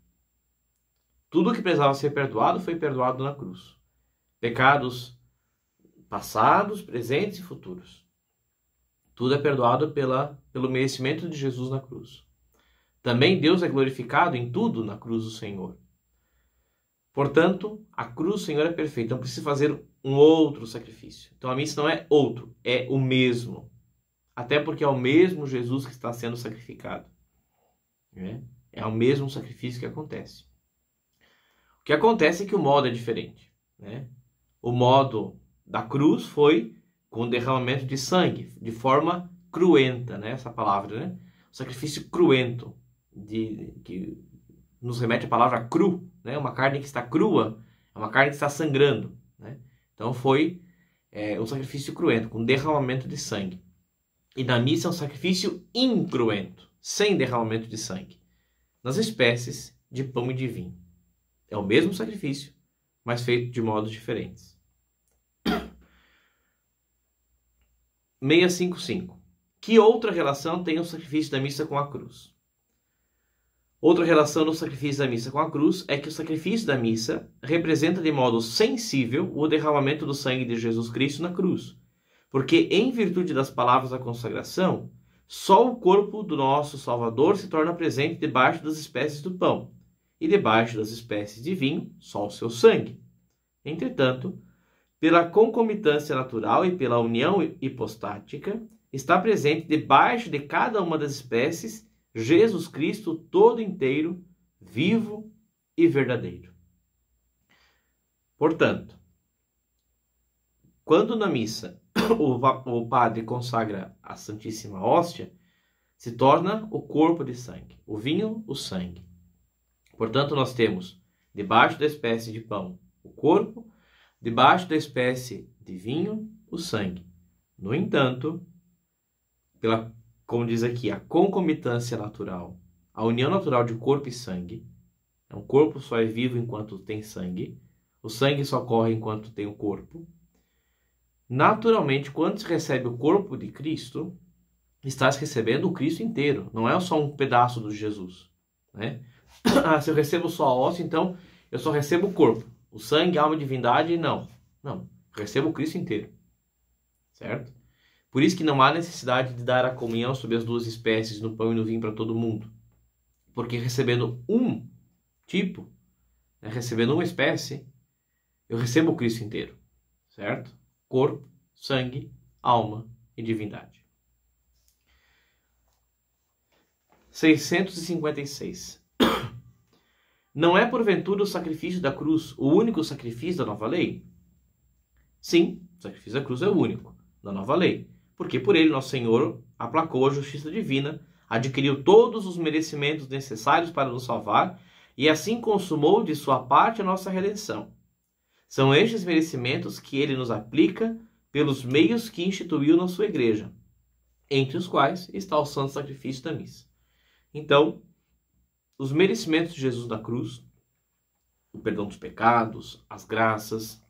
Tudo o que precisava ser perdoado foi perdoado na cruz. Pecados passados, presentes e futuros. Tudo é perdoado pelo merecimento de Jesus na cruz. Também Deus é glorificado em tudo na cruz do Senhor. Portanto, a cruz do Senhor é perfeita. Não precisa fazer um outro sacrifício. Então a missa não é outro, é o mesmo. Até porque é o mesmo Jesus que está sendo sacrificado. É o mesmo sacrifício que acontece. O que acontece é que o modo é diferente. O modo da cruz foi com derramamento de sangue, de forma cruenta, essa palavra, o sacrifício cruento, que nos remete à palavra cru, uma carne que está crua, é uma carne que está sangrando, Então foi um sacrifício cruento, com derramamento de sangue. E na missa é um sacrifício incruento, sem derramamento de sangue, nas espécies de pão e de vinho. É o mesmo sacrifício, mas feito de modos diferentes. 655. Que outra relação tem o sacrifício da missa com a cruz? Outra relação do sacrifício da missa com a cruz é que o sacrifício da missa representa de modo sensível o derramamento do sangue de Jesus Cristo na cruz. Porque, em virtude das palavras da consagração, só o corpo do nosso Salvador se torna presente debaixo das espécies do pão, e debaixo das espécies de vinho, só o seu sangue. Entretanto, pela concomitância natural e pela união hipostática, está presente debaixo de cada uma das espécies Jesus Cristo todo inteiro, vivo e verdadeiro. Portanto, quando na missa o padre consagra a Santíssima Hóstia, se torna o corpo de sangue, o vinho, o sangue. Portanto, nós temos debaixo da espécie de pão o corpo, debaixo da espécie de vinho, o sangue. No entanto, como diz aqui, a concomitância natural, a união natural de corpo e sangue, o corpo só é vivo enquanto tem sangue, o sangue só corre enquanto tem o corpo. Naturalmente, quando se recebe o corpo de Cristo, estás recebendo o Cristo inteiro, não é só um pedaço do Jesus. Se eu recebo só a hóstia, então eu só recebo o corpo. O sangue, alma e divindade, não. Não, recebo o Cristo inteiro. Certo? Por isso que não há necessidade de dar a comunhão sobre as duas espécies, no pão e no vinho, para todo mundo. Porque recebendo um tipo, recebendo uma espécie, eu recebo o Cristo inteiro. Certo? Corpo, sangue, alma e divindade. 656. Não é porventura o sacrifício da cruz o único sacrifício da nova lei? Sim, o sacrifício da cruz é o único da nova lei. Porque por ele nosso Senhor aplacou a justiça divina, adquiriu todos os merecimentos necessários para nos salvar e assim consumou de sua parte a nossa redenção. São estes merecimentos que ele nos aplica pelos meios que instituiu na sua igreja, entre os quais está o santo sacrifício da missa. Então, os merecimentos de Jesus na cruz, o perdão dos pecados, as graças,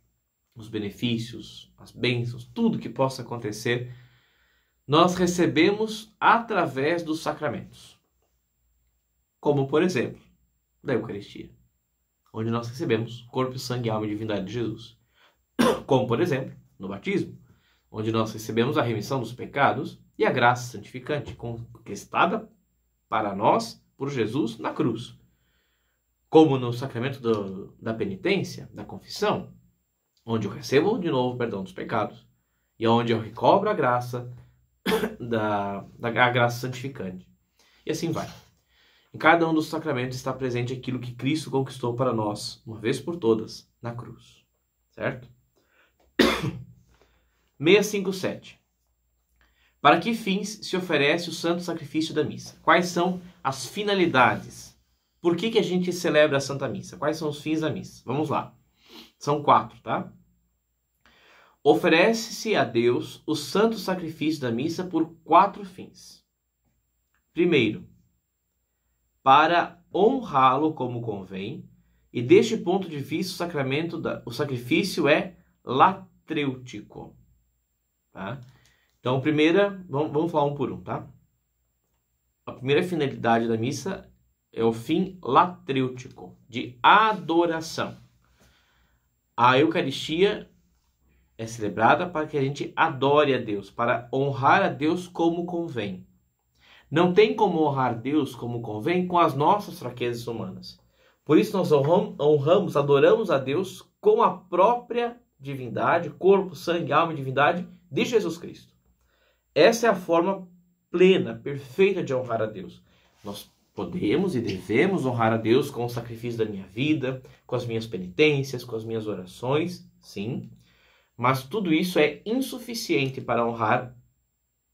os benefícios, as bênçãos, tudo que possa acontecer, nós recebemos através dos sacramentos. Como, por exemplo, da Eucaristia, onde nós recebemos corpo, sangue, alma e divindade de Jesus. Como, por exemplo, no batismo, onde nós recebemos a remissão dos pecados e a graça santificante, conquistada para nós por Jesus na cruz. Como no sacramento da penitência, da confissão, onde eu recebo de novo o perdão dos pecados e onde eu recobro a graça da graça santificante. E assim vai. Em cada um dos sacramentos está presente aquilo que Cristo conquistou para nós, uma vez por todas, na cruz. Certo? 657. Para que fins se oferece o santo sacrifício da missa? Quais são as finalidades? Por que a gente celebra a Santa Missa? Quais são os fins da missa? Vamos lá. São 4, tá? Oferece-se a Deus o santo sacrifício da missa por 4 fins. Primeiro, para honrá-lo como convém, e deste ponto de vista o sacrifício é latrêutico. Tá? Então, vamos falar um por um, tá? A primeira finalidade da missa é o fim latrêutico, de adoração. A Eucaristia é celebrada para que a gente adore a Deus, para honrar a Deus como convém. Não tem como honrar Deus como convém com as nossas fraquezas humanas. Por isso nós honramos, adoramos a Deus com a própria divindade, corpo, sangue, alma e divindade de Jesus Cristo. Essa é a forma plena, perfeita de honrar a Deus. Nós podemos e devemos honrar a Deus com o sacrifício da minha vida, com as minhas penitências, com as minhas orações, sim. Mas tudo isso é insuficiente para honrar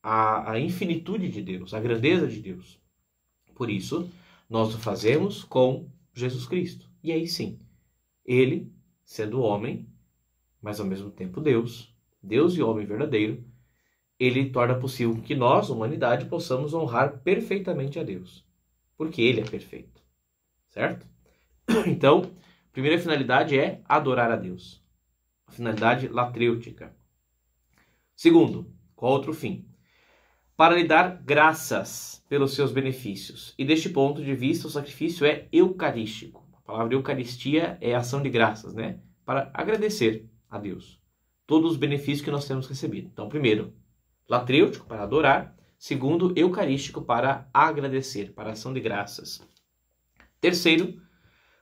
a infinitude de Deus, a grandeza de Deus. Por isso, nós o fazemos com Jesus Cristo. E aí sim, ele, sendo homem, mas ao mesmo tempo Deus e homem verdadeiro, ele torna possível que nós, humanidade, possamos honrar perfeitamente a Deus. Porque ele é perfeito. Certo? Então, a primeira finalidade é adorar a Deus. A finalidade latrêutica. Segundo, qual outro fim? Para lhe dar graças pelos seus benefícios. E deste ponto de vista, o sacrifício é eucarístico. A palavra Eucaristia é ação de graças, né? Para agradecer a Deus todos os benefícios que nós temos recebido. Então, primeiro, latrêutico, para adorar. Segundo, eucarístico, para agradecer, para ação de graças. Terceiro,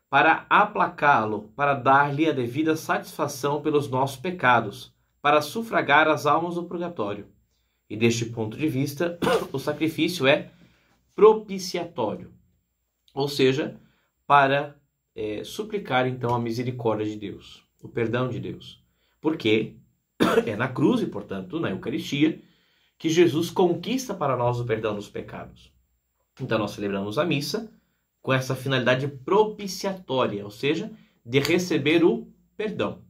para aplacá-lo, para dar-lhe a devida satisfação pelos nossos pecados, para sufragar as almas do purgatório. E deste ponto de vista, o sacrifício é propiciatório, ou seja, para suplicar então a misericórdia de Deus, o perdão de Deus. Porque é na cruz e, portanto, na Eucaristia, que Jesus conquista para nós o perdão dos pecados. Então nós celebramos a missa com essa finalidade propiciatória, ou seja, de receber o perdão,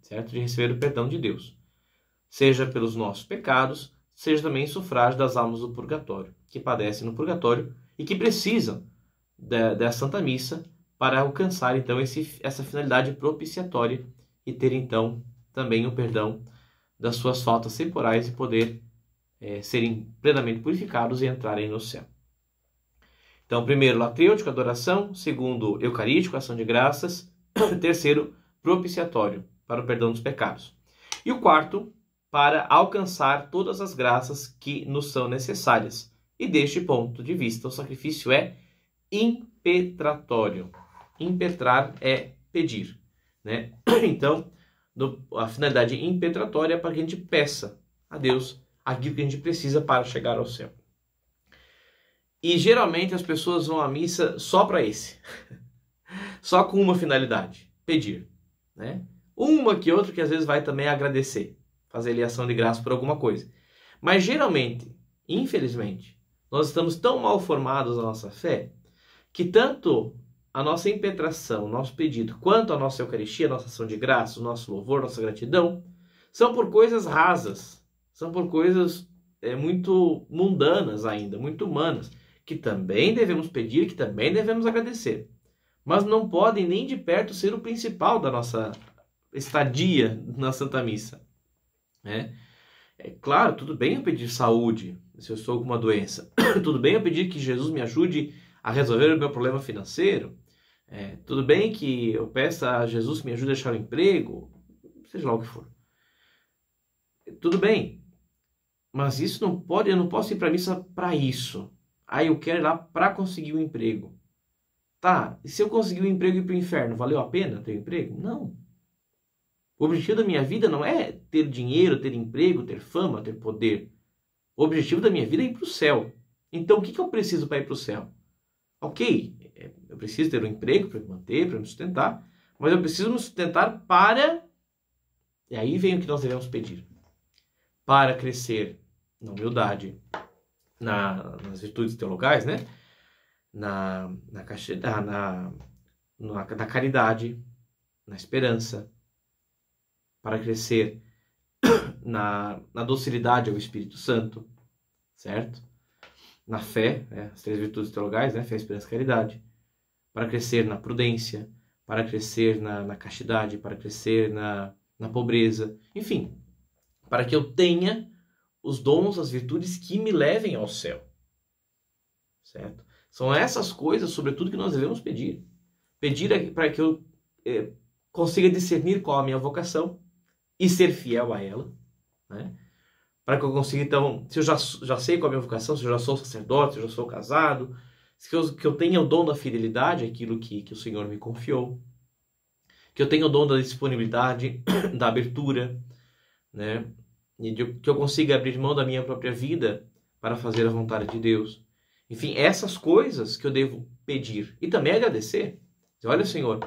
certo? De receber o perdão de Deus. Seja pelos nossos pecados, seja também em sufrágio das almas do purgatório, que padecem no purgatório e que precisam da Santa Missa para alcançar, então, essa finalidade propiciatória e ter, então, também o perdão das suas faltas temporais e poder serem plenamente purificados e entrarem no céu. Então, primeiro, latrêutico, adoração. Segundo, eucarístico, ação de graças. Terceiro, propiciatório, para o perdão dos pecados. E o quarto, para alcançar todas as graças que nos são necessárias. E deste ponto de vista, o sacrifício é impetratório. Impetrar é pedir, né? Então, a finalidade impetratória é para que a gente peça a Deus aquilo que a gente precisa para chegar ao céu. E geralmente as pessoas vão à missa só para esse. Só com uma finalidade, pedir, né? Uma que outra que às vezes vai também agradecer, fazer ali ação de graça por alguma coisa. Mas geralmente, infelizmente, nós estamos tão mal formados na nossa fé que tanto a nossa impetração, o nosso pedido, quanto a nossa Eucaristia, a nossa ação de graça, o nosso louvor, nossa gratidão, são por coisas rasas, são por coisas muito mundanas ainda, muito humanas, que também devemos pedir, que também devemos agradecer. Mas não podem nem de perto ser o principal da nossa estadia na Santa Missa. Né? É claro, tudo bem eu pedir saúde, se eu estou com uma doença. Tudo bem eu pedir que Jesus me ajude a resolver o meu problema financeiro. Tudo bem que eu peça a Jesus que me ajude a achar um emprego, seja lá o que for. Tudo bem, mas isso não pode, eu não posso ir para a missa para isso. Eu quero ir lá para conseguir um emprego. Tá, e se eu conseguir um emprego e ir para o inferno, valeu a pena ter um emprego? Não. O objetivo da minha vida não é ter dinheiro, ter emprego, ter fama, ter poder. O objetivo da minha vida é ir para o céu. Então, o que eu preciso para ir para o céu? Ok, eu preciso ter um emprego para me manter, para me sustentar, mas eu preciso me sustentar para... E aí vem o que nós devemos pedir. Para crescer na humildade, nas virtudes teologais, né? Na caridade, na esperança, para crescer na docilidade ao Espírito Santo, certo? Na fé, as 3 virtudes teologais, né? Fé, esperança e caridade, para crescer na prudência, para crescer na castidade, para crescer na pobreza, enfim, para que eu tenha os dons, as virtudes que me levem ao céu, certo? São essas coisas, sobretudo, que nós devemos pedir. Pedir para que eu consiga discernir qual a minha vocação e ser fiel a ela, né? Para que eu consiga, então, se eu já sei qual a minha vocação, se eu já sou sacerdote, se eu já sou casado, que eu tenha o dom da fidelidade, aquilo que o Senhor me confiou, que eu tenha o dom da disponibilidade, da abertura, né? E que eu consiga abrir mão da minha própria vida para fazer a vontade de Deus. Enfim, essas coisas que eu devo pedir e também agradecer. Olha, Senhor,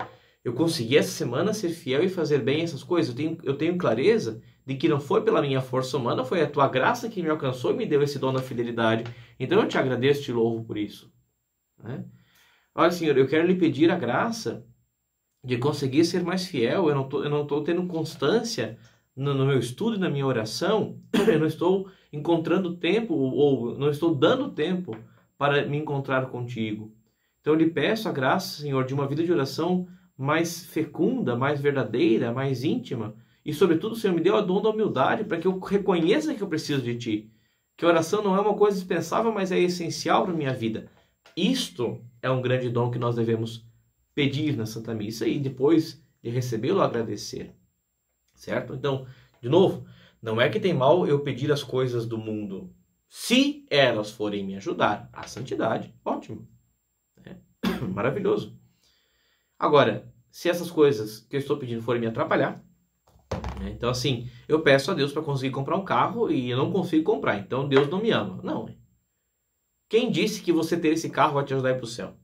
eu consegui essa semana ser fiel e fazer bem essas coisas. Eu tenho clareza de que não foi pela minha força humana, foi a tua graça que me alcançou e me deu esse dom da fidelidade. Então eu te agradeço e te louvo por isso. Né? Olha, Senhor, eu quero lhe pedir a graça de conseguir ser mais fiel. Eu não tô tendo constância no meu estudo e na minha oração. Eu não estou encontrando tempo ou não estou dando tempo para me encontrar contigo. Então eu lhe peço a graça, Senhor, de uma vida de oração mais fecunda, mais verdadeira, mais íntima. E, sobretudo, Senhor, me deu a dom da humildade para que eu reconheça que eu preciso de Ti. Que a oração não é uma coisa dispensável, mas é essencial para a minha vida. Isto é um grande dom que nós devemos pedir na Santa Missa e, depois de recebê-lo, agradecer. Certo? Então, de novo, não é que tem mal eu pedir as coisas do mundo. Se elas forem me ajudar à santidade, ótimo. Maravilhoso. Agora, se essas coisas que eu estou pedindo forem me atrapalhar, então assim, eu peço a Deus para conseguir comprar um carro e eu não consigo comprar, então Deus não me ama. Não. Quem disse que você ter esse carro vai te ajudar a ir para o céu?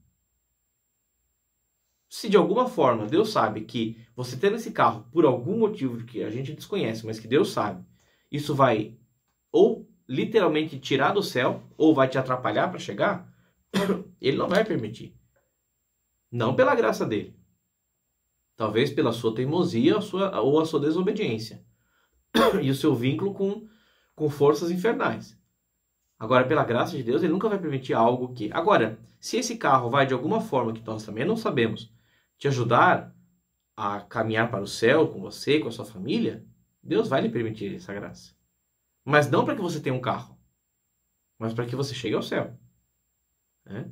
Se de alguma forma Deus sabe que você tendo esse carro, por algum motivo que a gente desconhece, mas que Deus sabe, isso vai ou literalmente tirar do céu, ou vai te atrapalhar para chegar, Ele não vai permitir. Não pela graça dele. Talvez pela sua teimosia ou a sua desobediência. E o seu vínculo com forças infernais. Agora, pela graça de Deus, ele nunca vai permitir algo que... Agora, se esse carro vai de alguma forma, que nós também não sabemos, te ajudar a caminhar para o céu com você, com a sua família, Deus vai lhe permitir essa graça. Mas não para que você tenha um carro, mas para que você chegue ao céu. Né?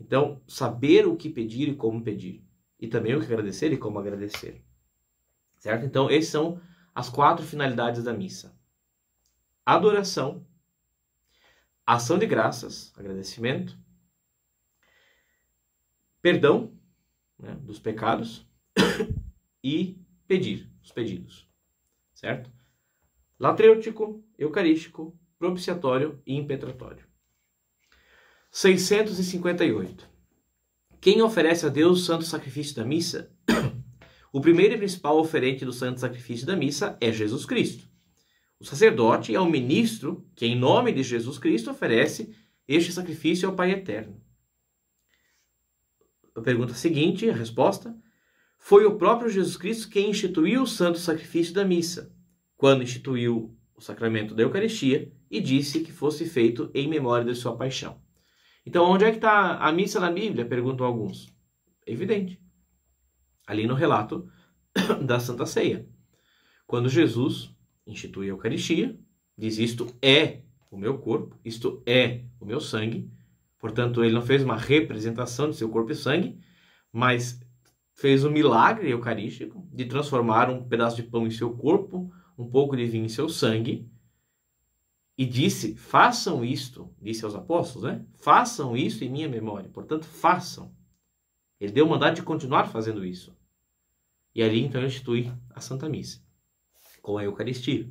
Então, saber o que pedir e como pedir. E também o que agradecer e como agradecer. Certo? Então, essas são as 4 finalidades da missa. Adoração, ação de graças, agradecimento, perdão, né, dos pecados e pedir, os pedidos. Certo? Latrêutico, eucarístico, propiciatório e impetratório. 658. Quem oferece a Deus o santo sacrifício da missa? O primeiro e principal oferente do santo sacrifício da missa é Jesus Cristo. O sacerdote é o ministro que, em nome de Jesus Cristo, oferece este sacrifício ao Pai Eterno. A pergunta seguinte, a resposta: foi o próprio Jesus Cristo quem instituiu o santo sacrifício da missa. quando instituiu o sacramento da Eucaristia e disse que fosse feito em memória de sua paixão. Então, onde é que está a missa na Bíblia? Perguntam alguns. É evidente. Ali no relato da Santa Ceia. Quando Jesus institui a Eucaristia, diz: isto é o meu corpo, isto é o meu sangue. Portanto, ele não fez uma representação de seu corpo e sangue, mas fez um milagre eucarístico de transformar um pedaço de pão em seu corpo, um pouco de vinho em seu sangue, e disse: façam isto, disse aos apóstolos, né? Façam isso em minha memória. Portanto, façam. Ele deu o mandato de continuar fazendo isso. E ali, então, ele institui a Santa Missa, com a Eucaristia.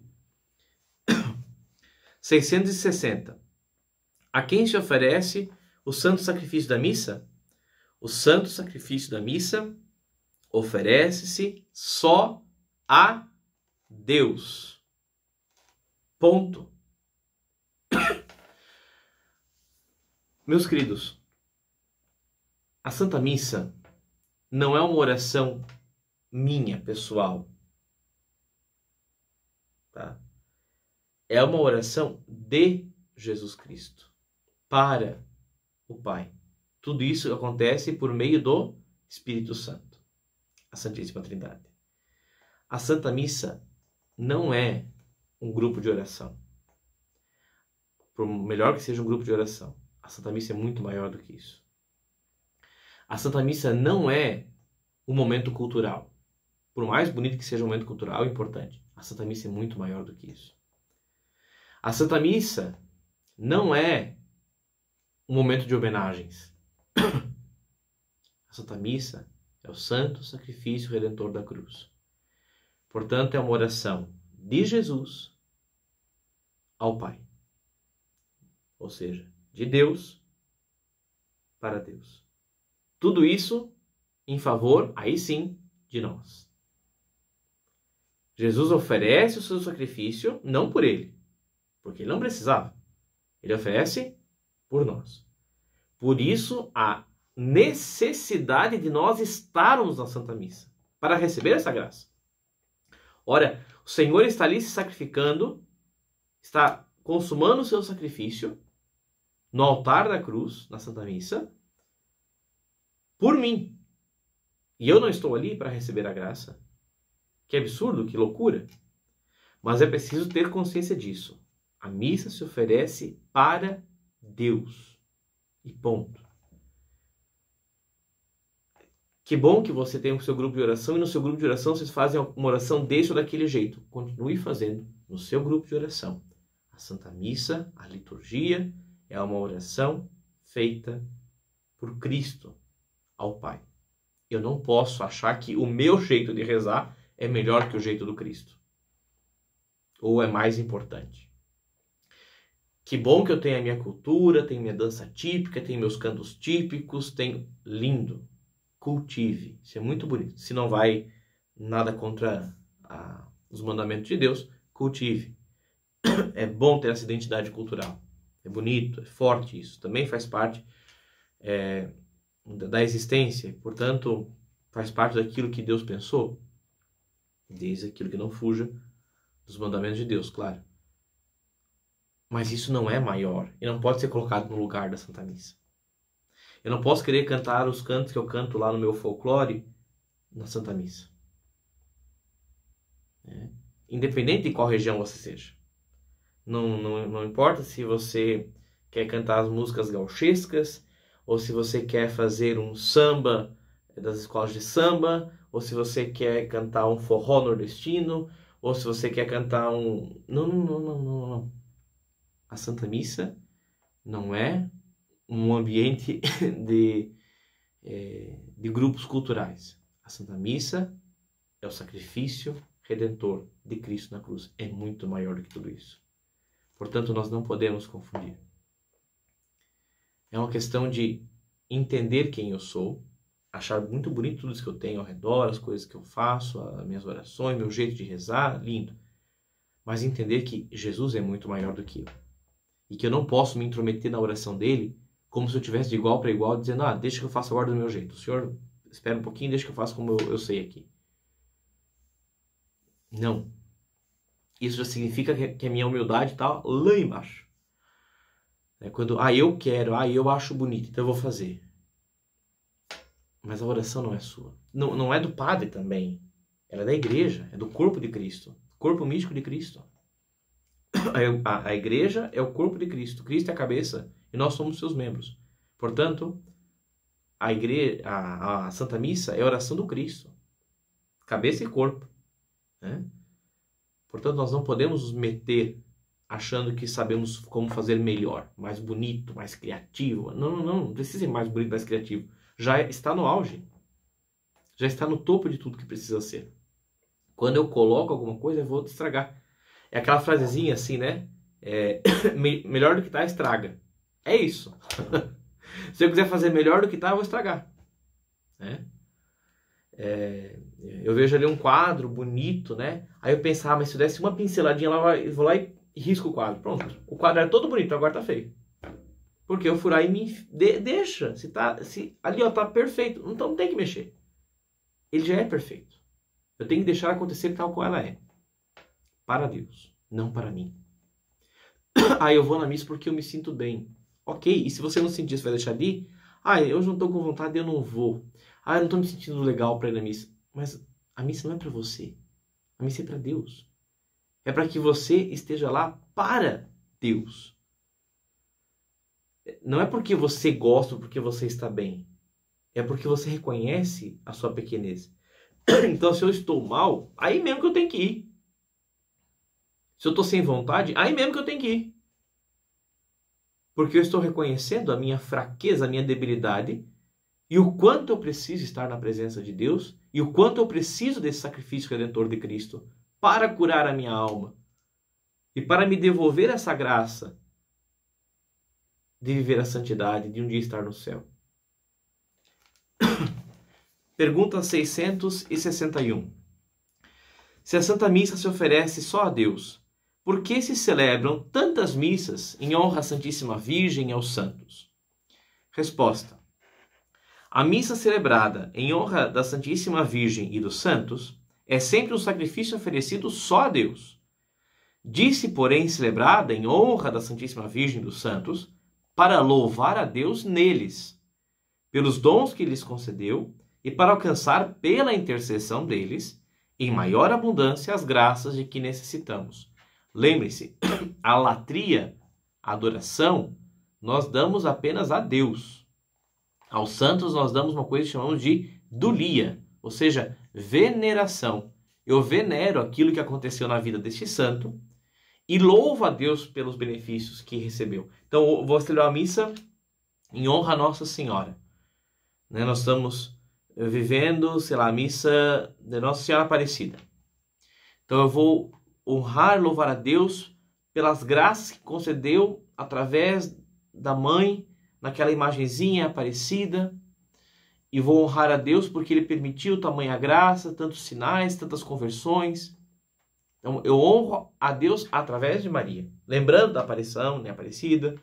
660. A quem se oferece o santo sacrifício da missa? O santo sacrifício da missa oferece-se só a Deus. Ponto. Meus queridos, a Santa Missa não é uma oração minha, pessoal. Tá? É uma oração de Jesus Cristo para o Pai. Tudo isso acontece por meio do Espírito Santo, a Santíssima Trindade. A Santa Missa não é um grupo de oração. Por melhor que seja um grupo de oração, a Santa Missa é muito maior do que isso. A Santa Missa não é um momento cultural. Por mais bonito que seja um momento cultural, é importante. A Santa Missa é muito maior do que isso. A Santa Missa não é um momento de homenagens. A Santa Missa é o santo sacrifício redentor da cruz. Portanto, é uma oração de Jesus ao Pai. Ou seja, de Deus para Deus. Tudo isso em favor, aí sim, de nós. Jesus oferece o seu sacrifício, não por ele, porque ele não precisava. Ele oferece por nós. Por isso, a necessidade de nós estarmos na Santa Missa, para receber essa graça. Ora, o Senhor está ali se sacrificando, está consumando o seu sacrifício no altar da cruz, na Santa Missa, por mim. E eu não estou ali para receber a graça. Que absurdo, que loucura. Mas é preciso ter consciência disso. A missa se oferece para Deus. E ponto. Que bom que você tem o seu grupo de oração e no seu grupo de oração vocês fazem uma oração desse ou daquele jeito. Continue fazendo no seu grupo de oração. A Santa Missa, a liturgia, é uma oração feita por Cristo ao Pai. Eu não posso achar que o meu jeito de rezar é melhor que o jeito do Cristo. Ou é mais importante. Que bom que eu tenho a minha cultura, tenho minha dança típica, tenho meus cantos típicos, tenho... Lindo. Cultive. Isso é muito bonito. Se não vai nada contra os mandamentos de Deus, cultive. É bom ter essa identidade cultural. É bonito, é forte isso. Também faz parte da existência. Portanto, faz parte daquilo que Deus pensou. Desde aquilo que não fuja dos mandamentos de Deus, claro. Mas isso não é maior e não pode ser colocado no lugar da Santa Missa. Eu não posso querer cantar os cantos que eu canto lá no meu folclore na Santa Missa. Independente de qual região você seja. Não importa se você quer cantar as músicas gauchescas, ou se você quer fazer um samba das escolas de samba, ou se você quer cantar um forró nordestino, ou se você quer cantar um... Não. A Santa Missa não é um ambiente de grupos culturais. A Santa Missa é o sacrifício redentor de Cristo na cruz. É muito maior do que tudo isso. Portanto, nós não podemos confundir. É uma questão de entender quem eu sou, achar muito bonito tudo isso que eu tenho ao redor, as coisas que eu faço, as minhas orações, meu jeito de rezar, lindo. Mas entender que Jesus é muito maior do que eu. E que eu não posso me intrometer na oração dele como se eu tivesse de igual para igual, dizendo, deixa que eu faça agora do meu jeito. O senhor espera um pouquinho, deixa que eu faça como eu sei aqui. Não. Isso já significa que a minha humildade está lá embaixo. Quando, eu quero, eu acho bonito, então eu vou fazer. Mas a oração não é sua. Não é do padre também. Ela é da igreja, é do corpo de Cristo. Corpo místico de Cristo. A igreja é o corpo de Cristo. Cristo é a cabeça e nós somos seus membros. Portanto, a Santa Missa é a oração do Cristo. Cabeça e corpo. Né? Portanto, nós não podemos nos meter achando que sabemos como fazer melhor, mais bonito, mais criativo. Não precisa ser mais bonito, mais criativo. Já está no auge. Já está no topo de tudo que precisa ser. Quando eu coloco alguma coisa, eu vou estragar. É aquela frasezinha assim, né? Melhor do que tá, estraga. É isso. Se eu quiser fazer melhor do que tá, eu vou estragar. Né? Eu vejo ali um quadro bonito, né? Aí eu penso, mas se eu desse uma pinceladinha lá, eu vou lá e risco o quadro. Pronto. O quadro era todo bonito, agora tá feio. Porque eu furar e me deixa. Se ali ó, tá perfeito. Então não tem que mexer. Ele já é perfeito. Eu tenho que deixar acontecer tal qual ela é. Para Deus, não para mim. Eu vou na missa porque eu me sinto bem. Ok, e se você não sentir, você vai deixar de ir? Eu não estou com vontade, eu não vou. Eu não estou me sentindo legal para ir na missa. Mas a missa não é para você. A missa é para Deus. É para que você esteja lá para Deus. Não é porque você gosta ou porque você está bem. É porque você reconhece a sua pequenez. Então, se eu estou mal, aí mesmo que eu tenho que ir. Se eu estou sem vontade, aí mesmo que eu tenho que ir. Porque eu estou reconhecendo a minha fraqueza, a minha debilidade, e o quanto eu preciso estar na presença de Deus, e o quanto eu preciso desse sacrifício redentor de Cristo para curar a minha alma e para me devolver essa graça de viver a santidade, de um dia estar no céu. Pergunta 661. Se a Santa Missa se oferece só a Deus, por que se celebram tantas missas em honra à Santíssima Virgem e aos santos? Resposta. A missa celebrada em honra da Santíssima Virgem e dos santos é sempre um sacrifício oferecido só a Deus. Disse, porém, celebrada em honra da Santíssima Virgem e dos santos, para louvar a Deus neles, pelos dons que lhes concedeu e para alcançar pela intercessão deles, em maior abundância, as graças de que necessitamos. Lembre-se, a latria, a adoração, nós damos apenas a Deus. Aos santos nós damos uma coisa que chamamos de dulia, ou seja, veneração. Eu venero aquilo que aconteceu na vida deste santo e louvo a Deus pelos benefícios que recebeu. Então, eu vou celebrar a missa em honra a Nossa Senhora. Nós estamos vivendo, a missa de Nossa Senhora Aparecida. Então, eu vou honrar, louvar a Deus pelas graças que concedeu através da mãe, naquela imagenzinha Aparecida. E vou honrar a Deus porque Ele permitiu tamanha graça, tantos sinais, tantas conversões. Então, eu honro a Deus através de Maria, lembrando da aparição, né, Aparecida.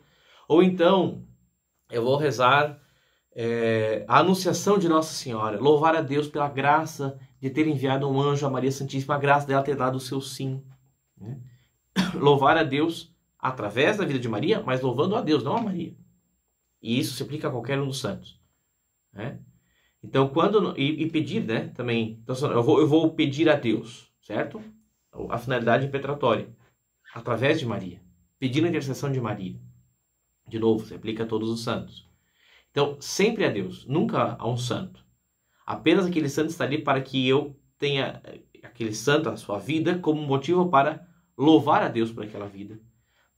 Ou então, eu vou rezar a anunciação de Nossa Senhora, louvar a Deus pela graça de ter enviado um anjo a Maria Santíssima, a graça dela ter dado o seu sim. Né? Louvar a Deus através da vida de Maria, mas louvando a Deus, não a Maria. E isso se aplica a qualquer um dos santos. Né? Então, e pedir, né, também. Então, eu vou pedir a Deus, certo? A finalidade impetratória, através de Maria, pedindo a intercessão de Maria. De novo, se aplica a todos os santos. Então, sempre a Deus, nunca a um santo. Apenas aquele santo está ali para que eu tenha aquele santo, a sua vida, como motivo para louvar a Deus por aquela vida.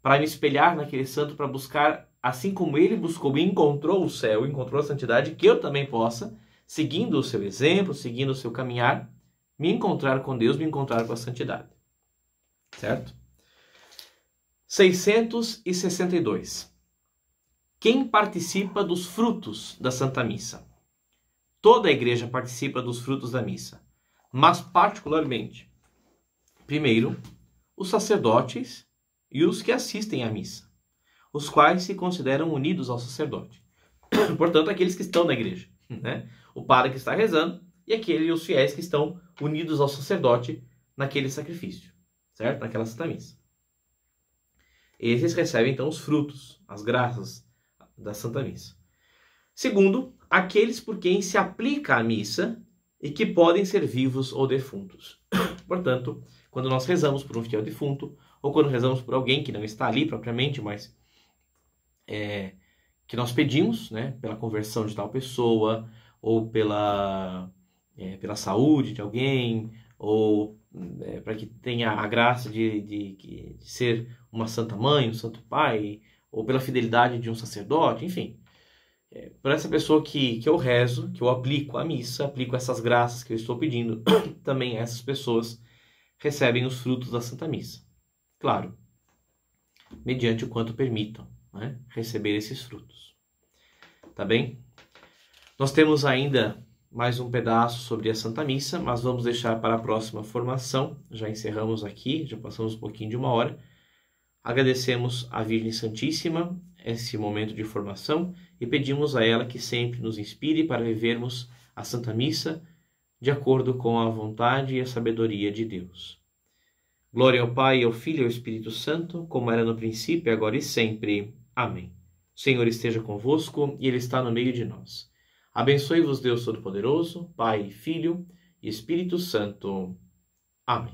Para me espelhar naquele santo, para buscar, assim como ele buscou e encontrou o céu, encontrou a santidade, que eu também possa, seguindo o seu exemplo, seguindo o seu caminhar, me encontrar com Deus, me encontrar com a santidade. Certo? 662. Quem participa dos frutos da Santa Missa? Toda a igreja participa dos frutos da missa, mas particularmente, primeiro, os sacerdotes e os que assistem à missa, os quais se consideram unidos ao sacerdote. Portanto, aqueles que estão na igreja, né? O padre que está rezando e os fiéis que estão unidos ao sacerdote naquele sacrifício, certo? Naquela Santa Missa. Esses recebem, então, os frutos, as graças da Santa Missa. Segundo, aqueles por quem se aplica a missa e que podem ser vivos ou defuntos. Portanto, quando nós rezamos por um fiel defunto, ou quando rezamos por alguém que não está ali propriamente, mas que nós pedimos, né, pela conversão de tal pessoa, ou pela saúde de alguém, ou para que tenha a graça de ser uma santa mãe, um santo pai, ou pela fidelidade de um sacerdote, enfim. Por essa pessoa que eu rezo, que eu aplico a missa, aplico essas graças que eu estou pedindo, também essas pessoas recebem os frutos da Santa Missa. Claro, mediante o quanto permitam, né, receber esses frutos. Tá bem? Nós temos ainda mais um pedaço sobre a Santa Missa, mas vamos deixar para a próxima formação. Já encerramos aqui, já passamos um pouquinho de 1 hora. Agradecemos à Virgem Santíssima esse momento de formação e pedimos a ela que sempre nos inspire para vivermos a Santa Missa de acordo com a vontade e a sabedoria de Deus. Glória ao Pai, ao Filho e ao Espírito Santo, como era no princípio, agora e sempre. Amém. O Senhor esteja convosco e Ele está no meio de nós. Abençoe-vos Deus Todo-Poderoso, Pai, Filho e Espírito Santo. Amém.